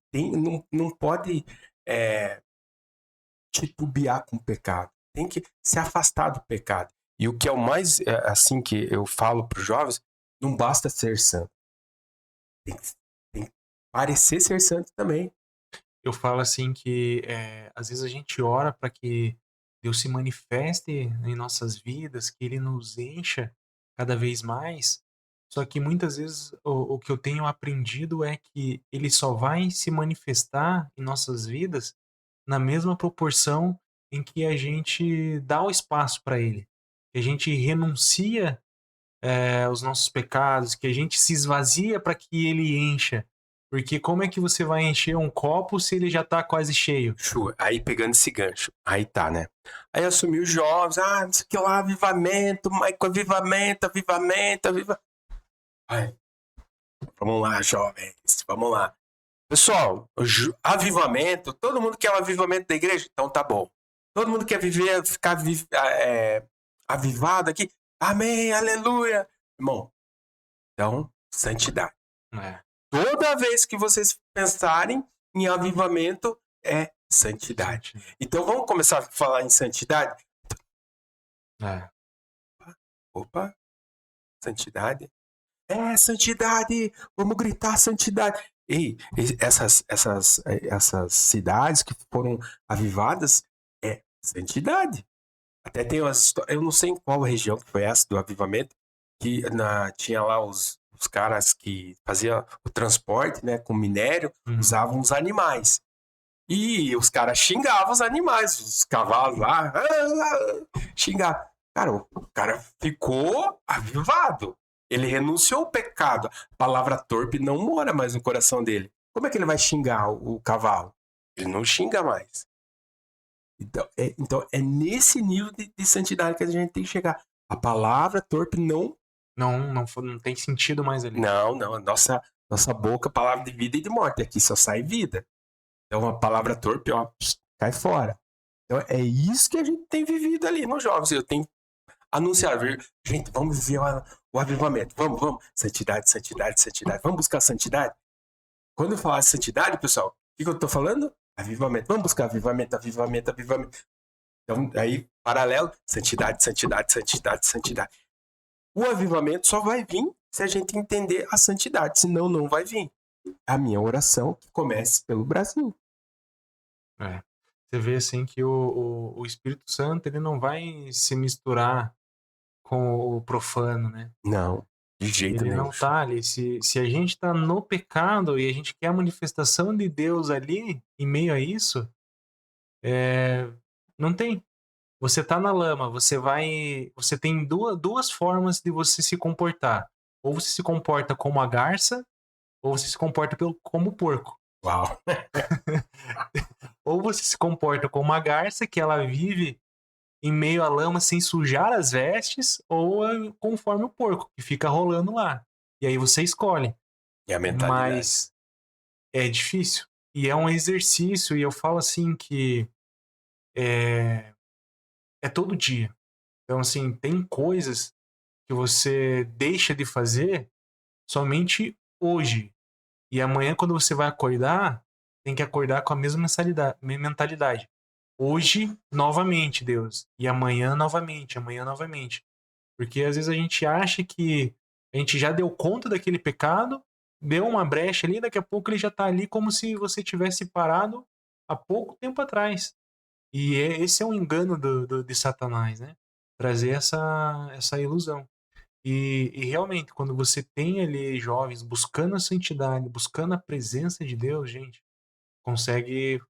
não pode titubear com o pecado. Tem que se afastar do pecado. E o que é o mais, assim, que eu falo para os jovens, não basta ser santo. Tem que parecer ser santo também. Eu falo assim que às vezes a gente ora para que Deus se manifeste em nossas vidas, que Ele nos encha cada vez mais. Só que muitas vezes o que eu tenho aprendido é que Ele só vai se manifestar em nossas vidas na mesma proporção em que a gente dá o espaço para Ele, que a gente renuncia os nossos pecados, que a gente se esvazia para que Ele encha. Porque como é que você vai encher um copo se ele já tá quase cheio? Aí pegando esse gancho, aí tá, né? Aí assumiu os jovens, não sei o que lá, avivamento, avivamento. Aí, vamos lá, jovens, vamos lá. Pessoal, avivamento, todo mundo quer o avivamento da igreja? Então tá bom. Todo mundo quer ficar avivado aqui? Amém, aleluia. Irmão, então, santidade. Toda vez que vocês pensarem em avivamento, é santidade. Então vamos começar a falar em santidade? Opa, santidade. Santidade, vamos gritar santidade. Ei, essas cidades que foram avivadas, é santidade. Até tem umas histórias, eu não sei em qual região que foi essa do avivamento, que tinha lá os caras que faziam o transporte, né, com minério, Uhum. usavam os animais. E os caras xingavam os animais, os cavalos lá, xingavam. Cara, o cara ficou avivado. Ele renunciou ao pecado. A palavra torpe não mora mais no coração dele. Como é que ele vai xingar o cavalo? Ele não xinga mais. Então é nesse nível de santidade que a gente tem que chegar. A palavra torpe não. Não tem sentido mais ali. Não. Nossa boca, palavra de vida e de morte. Aqui só sai vida. Então a palavra torpe, ó, cai fora. Então é isso que a gente tem vivido ali nos jovens. Eu tenho anunciado, gente, vamos viver o avivamento. Vamos. Santidade. Vamos buscar santidade. Quando eu falar de santidade, pessoal, o que eu tô falando? Avivamento. Vamos buscar avivamento. Então, aí, paralelo, santidade. O avivamento só vai vir se a gente entender a santidade, senão não vai vir. A minha oração que comece pelo Brasil. É. Você vê assim que o Espírito Santo ele não vai se misturar com o profano, né? Não, de jeito Ele nenhum. não tá ali. Se a gente tá no pecado e a gente quer a manifestação de Deus ali, em meio a isso, não tem. Você tá na lama, você tem duas formas de você se comportar. Ou você se comporta como a garça, ou você se comporta como o porco. Uau. Ou você se comporta como a garça, que ela vive em meio à lama sem sujar as vestes, ou conforme o porco, que fica rolando lá. E aí você escolhe. E a mentalidade. Mas é difícil. E é um exercício, e eu falo assim que é todo dia. Então, assim, tem coisas que você deixa de fazer somente hoje. E amanhã, quando você vai acordar, tem que acordar com a mesma mentalidade. Hoje, novamente, Deus. E amanhã, novamente. Amanhã, novamente. Porque às vezes a gente acha que a gente já deu conta daquele pecado, deu uma brecha ali, daqui a pouco ele já tá ali como se você tivesse parado há pouco tempo atrás. E esse é um engano de Satanás, né? Trazer essa ilusão. E realmente, quando você tem ali jovens buscando a santidade, buscando a presença de Deus, gente, consegue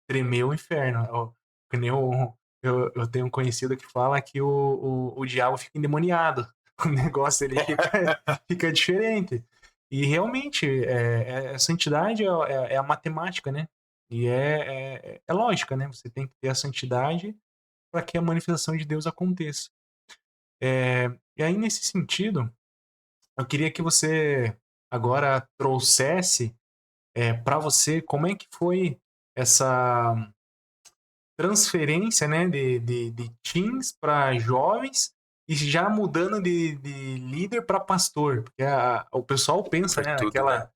tremer o inferno. Ó, que nem eu tenho um conhecido que fala que o diabo fica endemoniado. O negócio ele fica diferente. E realmente, a santidade é a matemática, né? E é lógica, né? Você tem que ter a santidade para que a manifestação de Deus aconteça. E aí, nesse sentido, eu queria que você agora trouxesse para você como é que foi essa transferência, né, de teens para jovens e já mudando de líder para pastor. Porque o pessoal pensa, Foi né, tudo, né?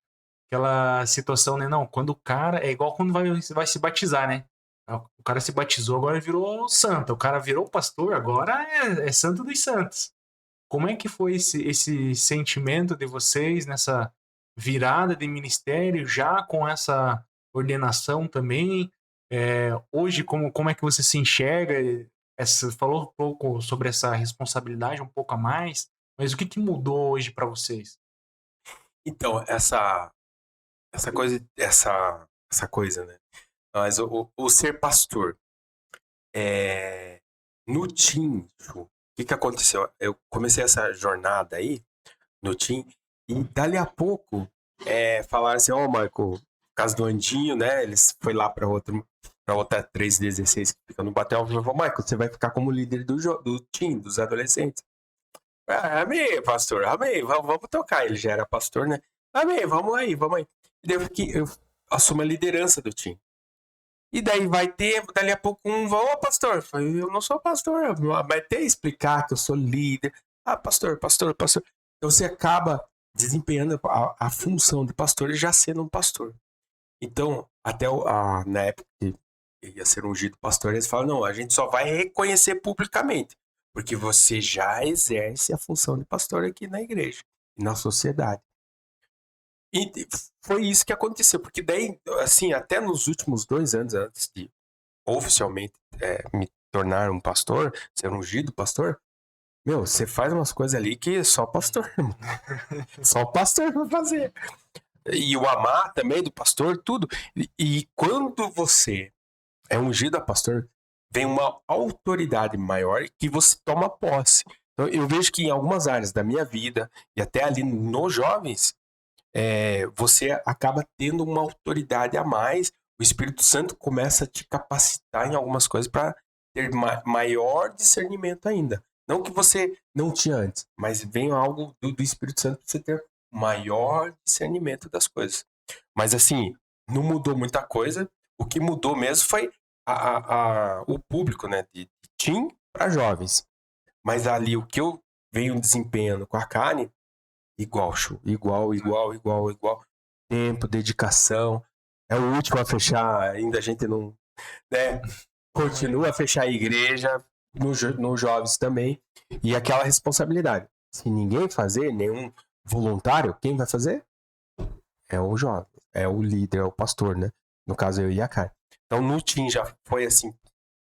aquela situação, né, não, quando o cara, é igual quando vai se batizar, né? O cara se batizou, agora virou santo. O cara virou pastor, agora é santo dos santos. Como é que foi esse sentimento de vocês nessa virada de ministério, já com essa ordenação também? Hoje, como é que você se enxerga? Falou um pouco sobre essa responsabilidade, um pouco a mais, mas o que mudou hoje para vocês? Então, essa coisa, né? Mas o ser pastor, no Team, o que aconteceu? Eu comecei essa jornada aí no Team e dali a pouco falaram assim, ó, Michael, por causa do Andinho, né? Eles foi lá para outra 316 que fica no Batel, falou, Michael, você vai ficar como líder do Team, dos adolescentes. Amém, pastor, amém, vamos tocar. Ele já era pastor, né? Amém, vamos aí. E daí eu assumo a liderança do time. E daí vai ter, dali a pouco ô pastor. Eu falei, eu não sou pastor, vai ter que explicar que eu sou líder. Ah, pastor. Então você acaba desempenhando a função de pastor e já sendo um pastor. Então, até na época que ia ser ungido pastor, eles falam, não, a gente só vai reconhecer publicamente, porque você já exerce a função de pastor aqui na igreja e na sociedade. E foi isso que aconteceu, porque daí, assim, até nos últimos 2 anos antes de oficialmente me tornar um pastor, ser ungido pastor, meu, você faz umas coisas ali que só pastor, irmão. Só pastor vai fazer. E o amar também do pastor, tudo. E quando você é ungido a pastor, vem uma autoridade maior que você toma posse. Então, eu vejo que em algumas áreas da minha vida, e até ali nos jovens, você acaba tendo uma autoridade a mais. O Espírito Santo começa a te capacitar em algumas coisas para ter maior discernimento ainda. Não que você não tinha antes, mas vem algo do Espírito Santo para você ter maior discernimento das coisas. Mas assim, não mudou muita coisa. O que mudou mesmo foi o público, né? De teen para jovens. Mas ali o que eu venho desempenhando com a Karen, igual, show. Igual. Tempo, dedicação. É o último a fechar, ainda a gente não. Né? Continua a fechar a igreja, nos jovens também. E aquela responsabilidade. Se ninguém fazer, nenhum voluntário, quem vai fazer? É o jovem, é o líder, é o pastor, né? No caso, eu e a Karen. Então, no Team já foi assim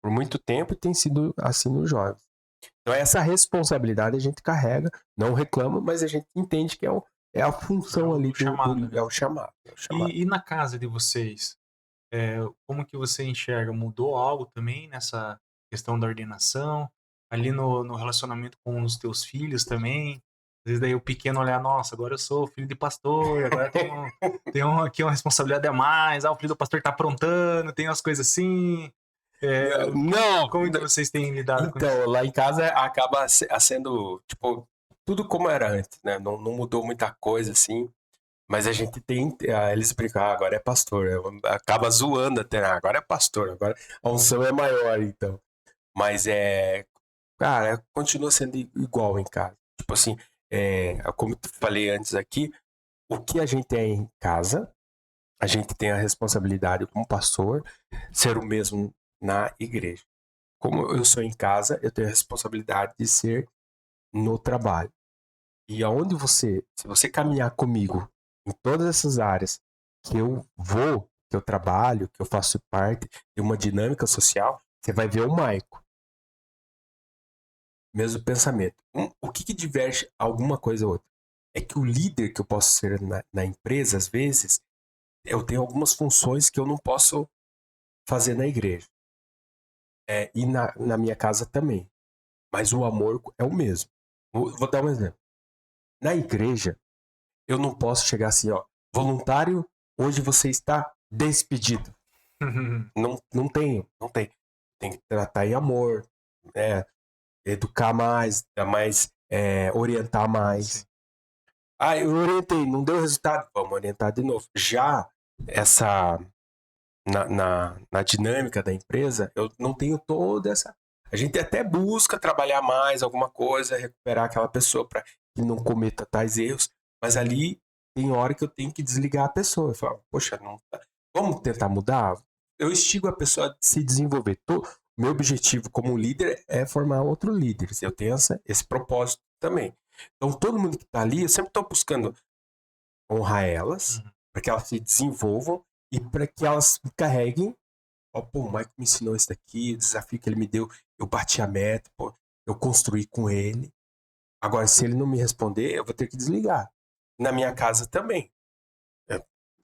por muito tempo e tem sido assim nos jovens. Então, essa responsabilidade a gente carrega, não reclama, mas a gente entende que é a função ali chamado, né? é o chamado. E na casa de vocês, como que você enxerga? Mudou algo também nessa questão da ordenação? Ali no relacionamento com os teus filhos também? Às vezes daí o pequeno olhar, nossa, agora eu sou filho de pastor, agora tenho aqui uma responsabilidade a mais, o filho do pastor tá aprontando, tem umas coisas assim. Não! Como que vocês têm lidado com isso? Então, lá em casa acaba sendo, tipo, tudo como era antes, né? Não mudou muita coisa, assim. Mas a gente tem. Eles brincam, agora é pastor. Acaba zoando até, agora é pastor, agora a unção é maior, então. Mas cara, continua sendo igual em casa. Tipo assim, como eu falei antes aqui, o que a gente é em casa, a gente tem a responsabilidade como pastor, ser o mesmo na igreja. Como eu sou em casa, eu tenho a responsabilidade de ser no trabalho. E se você caminhar comigo em todas essas áreas que eu vou, que eu trabalho, que eu faço parte de uma dinâmica social, você vai ver o Maico. Mesmo pensamento. O que diverge alguma coisa ou outra? É que o líder que eu posso ser na empresa, às vezes, eu tenho algumas funções que eu não posso fazer na igreja. E na minha casa também. Mas o amor é o mesmo. Vou dar um exemplo. Na igreja, eu não posso chegar assim, ó, voluntário, hoje você está despedido. Não tenho, não tem. Tem que tratar em amor, né? Educar mais, orientar mais. Sim. Eu orientei, não deu resultado, vamos orientar de novo. Já essa na dinâmica da empresa, eu não tenho toda essa. A gente até busca trabalhar mais alguma coisa, recuperar aquela pessoa para que não cometa tais erros, mas ali tem hora que eu tenho que desligar a pessoa. Eu falo, poxa, não, vamos tentar mudar? Eu instigo a pessoa a se desenvolver. Meu objetivo como líder é formar outro líder. Eu tenho esse propósito também. Então, todo mundo que está ali, eu sempre estou buscando honrar elas, para que elas se desenvolvam e para que elas carreguem. Pô, o Mike me ensinou isso daqui, o desafio que ele me deu, eu bati a meta, pô, eu construí com ele. Agora, se ele não me responder, eu vou ter que desligar. Na minha casa também.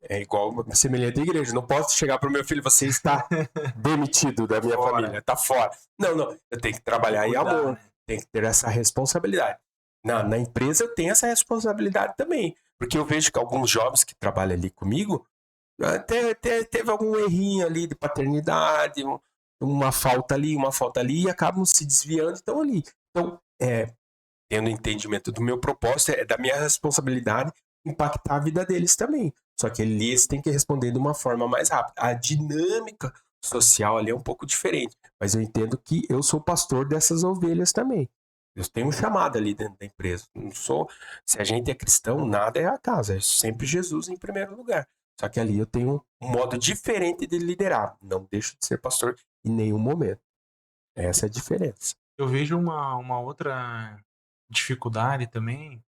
É igual semelhante à igreja. Não posso chegar para o meu filho, você está demitido da minha família, está fora. Não. Eu tenho que trabalhar em amor. Né? Tem que ter essa responsabilidade. Na empresa eu tenho essa responsabilidade também. Porque eu vejo que alguns jovens que trabalham ali comigo teve algum errinho ali de paternidade, uma falta ali, e acabam se desviando e estão ali. Então, tendo entendimento do meu propósito, da minha responsabilidade, impactar a vida deles também. Só que eles têm que responder de uma forma mais rápida. A dinâmica social ali é um pouco diferente, mas eu entendo que eu sou pastor dessas ovelhas também. Eu tenho um chamado ali dentro da empresa. Não sou, se a gente é cristão, nada é acaso, é sempre Jesus em primeiro lugar. Só que ali eu tenho um modo diferente de liderar. Não deixo de ser pastor em nenhum momento. Essa é a diferença. Eu vejo uma outra dificuldade também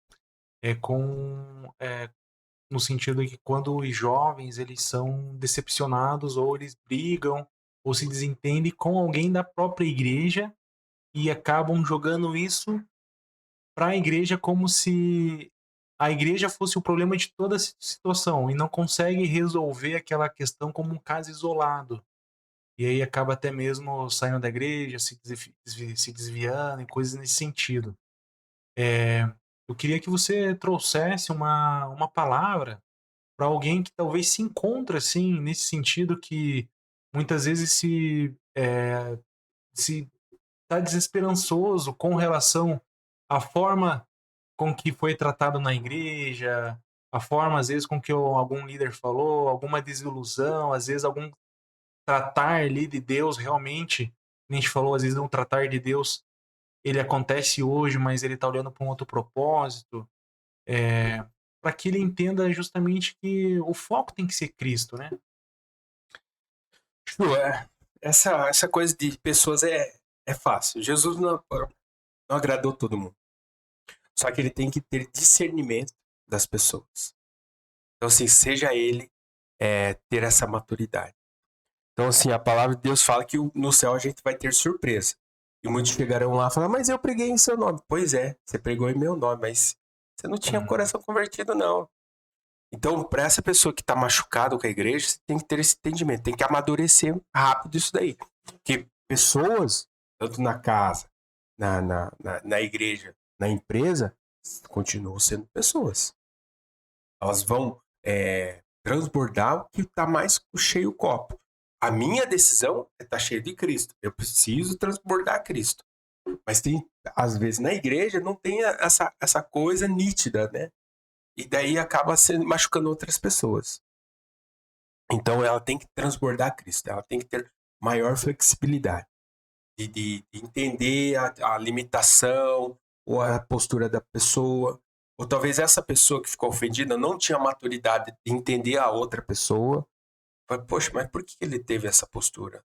no sentido de que quando os jovens eles são decepcionados ou eles brigam ou se desentende com alguém da própria igreja e acabam jogando isso para a igreja como se a igreja fosse o problema de toda a situação e não consegue resolver aquela questão como um caso isolado. E aí acaba até mesmo saindo da igreja, se desviando e coisas nesse sentido. Eu queria que você trouxesse uma palavra para alguém que talvez se encontre assim, nesse sentido que muitas vezes se tá desesperançoso com relação à forma com que foi tratado na igreja, a forma, às vezes, com que algum líder falou, alguma desilusão, às vezes, algum tratar ali de Deus realmente, a gente falou, às vezes, um tratar de Deus, ele acontece hoje, mas ele está olhando para um outro propósito, para que ele entenda justamente que o foco tem que ser Cristo, né? Ju, essa coisa de pessoas é fácil. Jesus não agradou todo mundo. Só que ele tem que ter discernimento das pessoas. Então, assim, seja ele ter essa maturidade. Então, assim, a palavra de Deus fala que no céu a gente vai ter surpresa. E muitos chegarão lá e falar, mas eu preguei em seu nome. Pois é, você pregou em meu nome, mas você não tinha o coração convertido, não. Então, para essa pessoa que está machucada com a igreja, você tem que ter esse entendimento, tem que amadurecer rápido isso daí. Porque pessoas, tanto na casa, na igreja, na empresa, continuam sendo pessoas. Elas vão transbordar o que está mais cheio o copo. A minha decisão é estar cheio de Cristo. Eu preciso transbordar Cristo. Mas tem, às vezes, na igreja não tem essa coisa nítida, né? E daí acaba machucando outras pessoas. Então ela tem que transbordar Cristo. Ela tem que ter maior flexibilidade de entender a limitação ou a postura da pessoa. Ou talvez essa pessoa que ficou ofendida não tinha maturidade de entender a outra pessoa. Poxa, mas por que ele teve essa postura?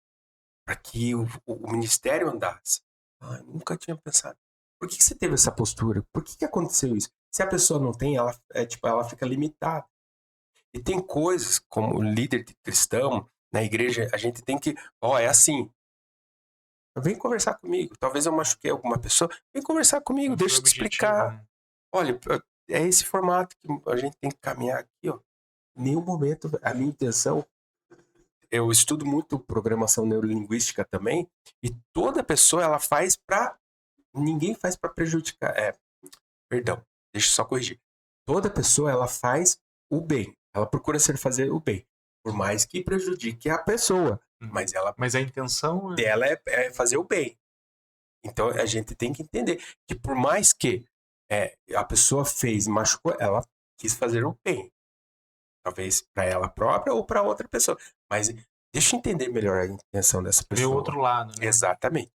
Para que o ministério andasse. Ah, eu nunca tinha pensado. Por que você teve essa postura? Por que aconteceu isso? Se a pessoa não tem, ela fica limitada. E tem coisas, como líder de cristão, na igreja, a gente tem que, é assim, vem conversar comigo. Talvez eu machuquei alguma pessoa, vem conversar comigo, Não foi deixa eu te objetivo, explicar. né? Olha, é esse formato que a gente tem que caminhar aqui, ó. Em nenhum momento, a minha intenção, eu estudo muito programação neurolinguística também, e toda pessoa, ela faz ninguém faz para prejudicar, perdão, deixa eu só corrigir. Toda pessoa, ela faz o bem. Ela procura fazer o bem. Por mais que prejudique a pessoa. Mas Mas a intenção dela é fazer o bem. Então, a gente tem que entender que por mais que a pessoa machucou, ela quis fazer o bem. Talvez para ela própria ou para outra pessoa. Mas deixa eu entender melhor a intenção dessa ver o pessoa. outro lado, né? Exatamente.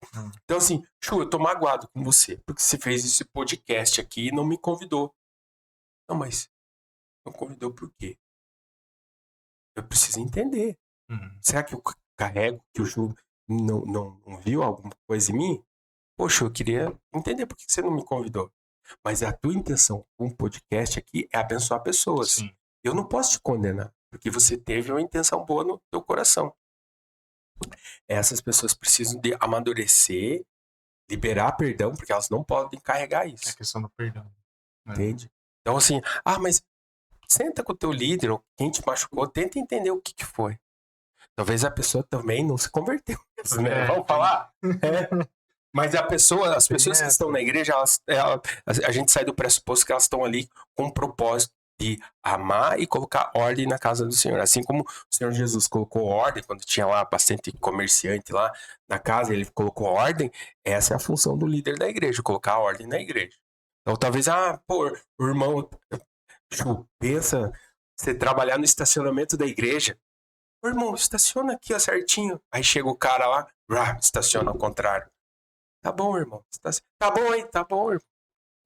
Então, assim, Chu, eu tô magoado com você, porque você fez esse podcast aqui e não me convidou. Não, mas não convidou por quê? Eu preciso entender. Será que eu carrego que o Chu não viu alguma coisa em mim? Poxa, eu queria entender por que você não me convidou. Mas a tua intenção com o podcast aqui é abençoar pessoas. Sim. Eu não posso te condenar, porque você teve uma intenção boa no teu coração. Essas pessoas precisam de amadurecer, liberar perdão, porque elas não podem carregar É a isso. questão do perdão. Entende? Então, assim, mas senta com o teu líder ou quem te machucou, tenta entender o que foi. Talvez a pessoa também não se converteu. Né? Vamos falar? Mas as pessoas que estão na igreja, a gente sai do pressuposto que elas estão ali com o propósito de amar e colocar ordem na casa do Senhor. Assim como o Senhor Jesus colocou ordem, quando tinha lá bastante comerciante lá na casa, ele colocou ordem, essa é a função do líder da igreja, colocar ordem na igreja. Então talvez, o irmão, pensa você trabalhar no estacionamento da igreja. Ô, irmão, estaciona aqui, ó, certinho. Aí chega o cara lá, estaciona ao contrário. Tá bom, irmão. Tá bom, hein? Tá bom, irmão.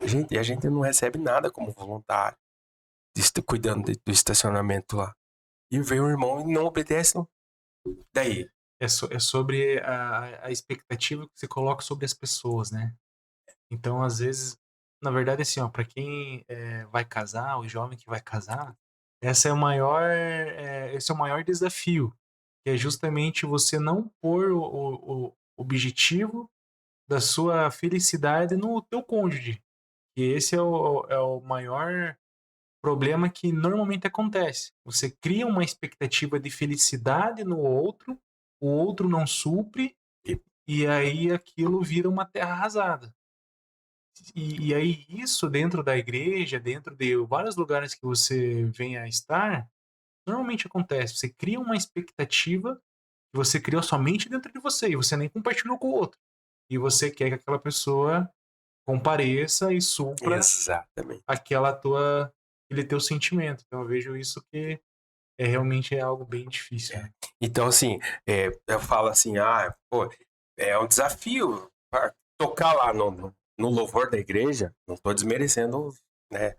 A gente não recebe nada como voluntário cuidando do estacionamento lá. E vem o irmão e não obedece. Não. Daí? É sobre a expectativa que você coloca sobre as pessoas, né? Então, às vezes, na verdade, assim, ó, para quem vai casar, o jovem que vai casar, esse é o maior desafio. que é justamente você não pôr o objetivo da sua felicidade no teu cônjuge. E esse é o maior problema que normalmente acontece. Você cria uma expectativa de felicidade no outro, o outro não supre, e aí aquilo vira uma terra arrasada. E aí isso dentro da igreja, dentro de vários lugares que você venha a estar, normalmente acontece. Você cria uma expectativa que você criou somente dentro de você e você nem compartilhou com o outro. E você quer que aquela pessoa compareça e supra Exatamente. aquele teu sentimento. Então eu vejo isso que realmente é algo bem difícil, É. né? Então, assim, eu falo assim, pô, é um desafio tocar lá no louvor da igreja, não tô desmerecendo, né?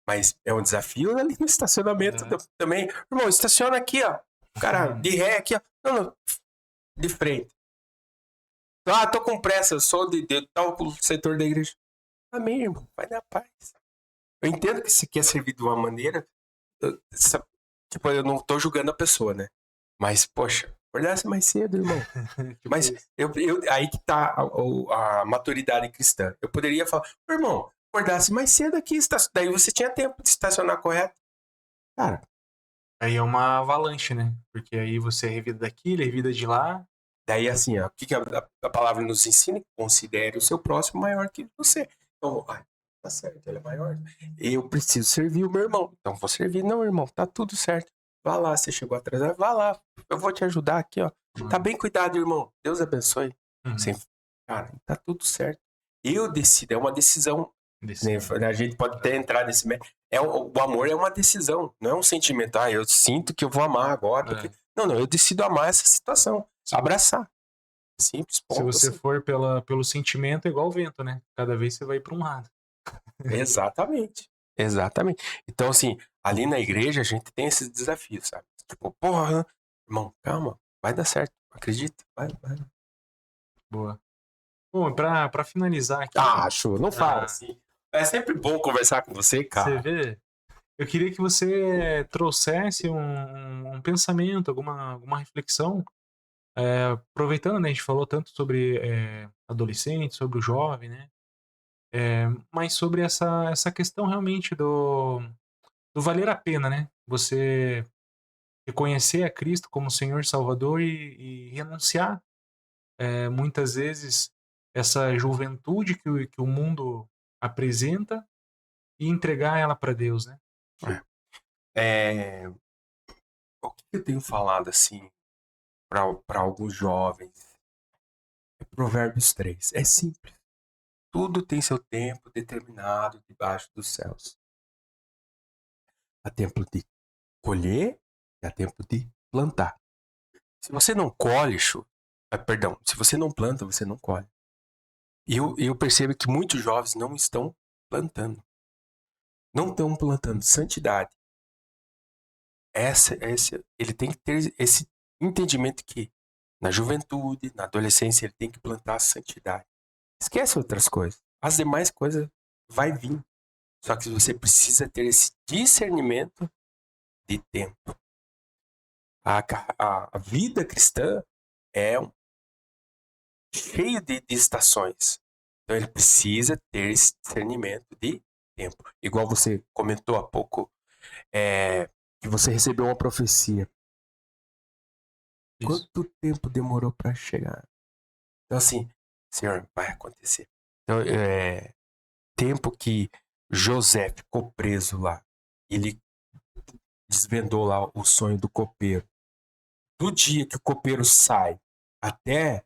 Mas é um desafio ali no estacionamento também. Irmão, estaciona aqui, ó. Cara, de ré aqui, ó. Não, de frente. Tô com pressa, eu sou de tal setor da igreja. Amém, irmão, vai na paz. Eu entendo que você quer servir de uma maneira, tipo, eu não tô julgando a pessoa, né? Mas, poxa, acordasse mais cedo, irmão. Tipo Mas isso. aí que tá a maturidade cristã. Eu poderia falar, irmão, acordasse mais cedo aqui, daí você tinha tempo de estacionar correto. Cara, Aí é uma avalanche, né? Porque aí você é revida daqui, ele é revida de lá. daí assim, ó, o que a palavra nos ensina? Considere o seu próximo maior que você. Então, tá certo, ele é maior. Eu preciso servir o meu irmão. Então vou servir. Não, irmão, tá tudo certo. Vá lá, você chegou atrasado, vá lá. Eu vou te ajudar aqui, ó. Tá bem cuidado, irmão. Deus abençoe. Sem, cara, tá tudo certo. Eu decido, é uma decisão. Né? A gente pode até entrar nesse. O amor é uma decisão, não é um sentimento. Eu sinto que eu vou amar agora. Porque... Não, eu decido amar essa situação. Abraçar. Simples, Se ponto. você Assim. for pelo sentimento, é igual o vento, né? Cada vez você vai para um lado. Exatamente. Exatamente. Então, assim, ali na igreja a gente tem esses desafios, sabe? Tipo, porra, irmão, calma, vai dar certo. Acredita? Vai. Boa. Bom, pra finalizar aqui. Acho, não fala assim. É sempre bom conversar com você, Você cara. vê? Eu queria que você trouxesse um pensamento, alguma reflexão. Aproveitando, né, a gente falou tanto sobre adolescente, sobre o jovem, né? Mas sobre essa questão realmente do valer a pena, né? Você reconhecer a Cristo como Senhor e Salvador e renunciar, muitas vezes, essa juventude que o mundo apresenta e entregar ela para Deus, né? O que eu tenho falado assim para alguns jovens? É Provérbios 3. É simples. Tudo tem seu tempo determinado debaixo dos céus. Há tempo de colher e há tempo de plantar. Se você não colhe, se você não planta, você não colhe. E eu percebo que muitos jovens não estão plantando. Não estão plantando santidade. Ele tem que ter esse entendimento que na juventude, na adolescência, ele tem que plantar a santidade. Esquece outras coisas. As demais coisas vai vir. Só que você precisa ter esse discernimento de tempo. A vida cristã é cheio de estações. Então ele precisa ter esse discernimento de tempo. Igual você comentou há pouco, que você recebeu uma profecia. Isso. Quanto tempo demorou para chegar? Então assim, Senhor, vai acontecer. Então, tempo que José ficou preso lá, ele desvendou lá o sonho do copeiro. Do dia que o copeiro sai até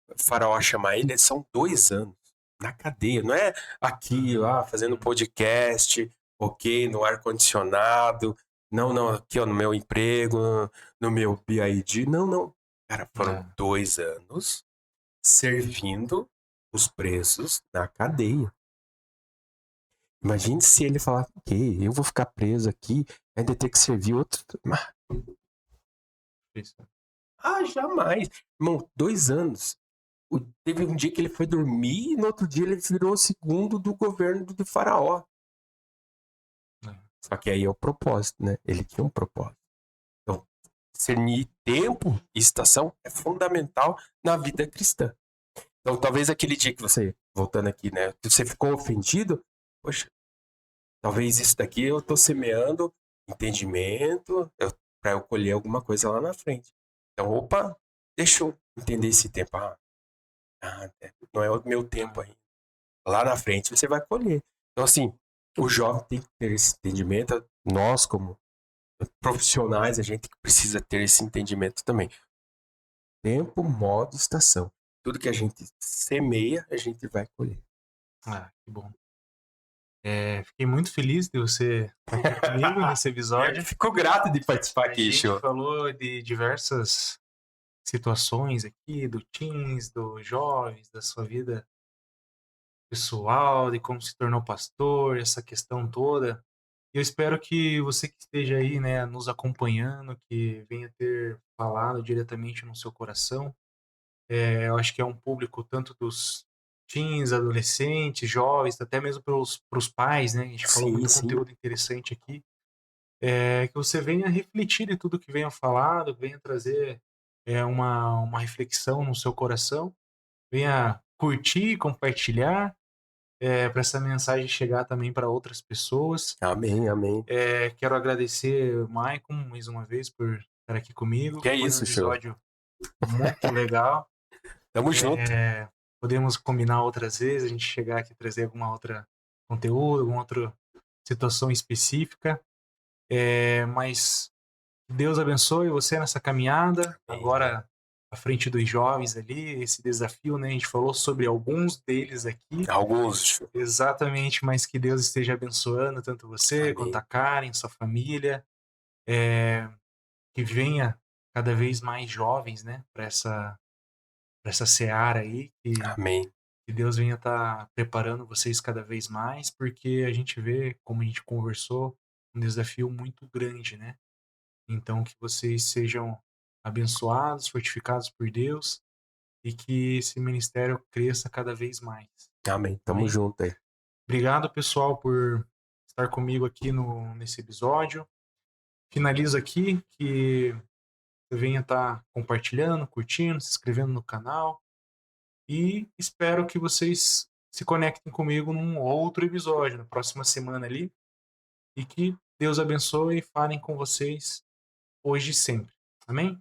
o faraó chamar ele, são 2 anos na cadeia. Não é aqui, fazendo podcast, ok, no ar-condicionado. Não, aqui ó, no meu emprego, no meu BID. Não. Cara, foram 2 anos servindo os presos na cadeia. Imagine se ele falar, ok, eu vou ficar preso aqui, ainda ter que servir outro. Isso. Jamais. Irmão, 2 anos. Teve um dia que ele foi dormir e no outro dia ele virou segundo do governo do faraó. Só que aí é o propósito, né? Ele tinha um propósito. Então, discernir tempo e estação é fundamental na vida cristã. Então, talvez aquele dia que você, voltando aqui, né, você ficou ofendido, poxa, talvez isso daqui eu tô semeando entendimento para eu colher alguma coisa lá na frente. Então, opa, deixa eu entender esse tempo. Não é o meu tempo ainda. Lá na frente você vai colher. Então, assim, o jovem tem que ter esse entendimento. Nós, como profissionais, a gente precisa ter esse entendimento também. Tempo, modo, estação. Tudo que a gente semeia, a gente vai colher. Ah, que bom. Fiquei muito feliz de você estar aqui comigo nesse episódio. Fico grato de participar A aqui, gente show. falou de diversas situações aqui, do teens, dos jovens, da sua vida pessoal, de como se tornou pastor, essa questão toda. Eu espero que você que esteja aí, né, nos acompanhando, que venha ter falado diretamente no seu coração. Eu acho que é um público tanto dos teens, adolescentes, jovens, até mesmo para os pais, né? A gente falou Sim, muito sim. conteúdo interessante aqui. Que você venha refletir de tudo que venha falado, venha trazer uma reflexão no seu coração, venha curtir, compartilhar, para essa mensagem chegar também para outras pessoas. Amém, amém. Quero agradecer o Maicon mais uma vez por estar aqui comigo. Que é Foi um isso, show. episódio muito legal. Tamo junto. Podemos combinar outras vezes, a gente chegar aqui e trazer alguma outra conteúdo, alguma outra situação específica. Mas Deus abençoe você nessa caminhada. Amém. Agora, à frente dos jovens ali, esse desafio, né? A gente falou sobre alguns deles aqui. Alguns, show. Exatamente, mas que Deus esteja abençoando tanto você quanto Amém. a Karen, sua família. Que venha cada vez mais jovens, né? Para essa seara aí. Amém. Que Deus venha estar preparando vocês cada vez mais, porque a gente vê, como a gente conversou, um desafio muito grande, né? Então, que vocês sejam abençoados, fortificados por Deus e que esse ministério cresça cada vez mais. Amém. Tamo Amém? junto aí. Obrigado, pessoal, por estar comigo aqui nesse episódio. Finalizo aqui que você venha estar compartilhando, curtindo, se inscrevendo no canal. E espero que vocês se conectem comigo num outro episódio, na próxima semana ali. E que Deus abençoe e falem com vocês hoje e sempre. Amém?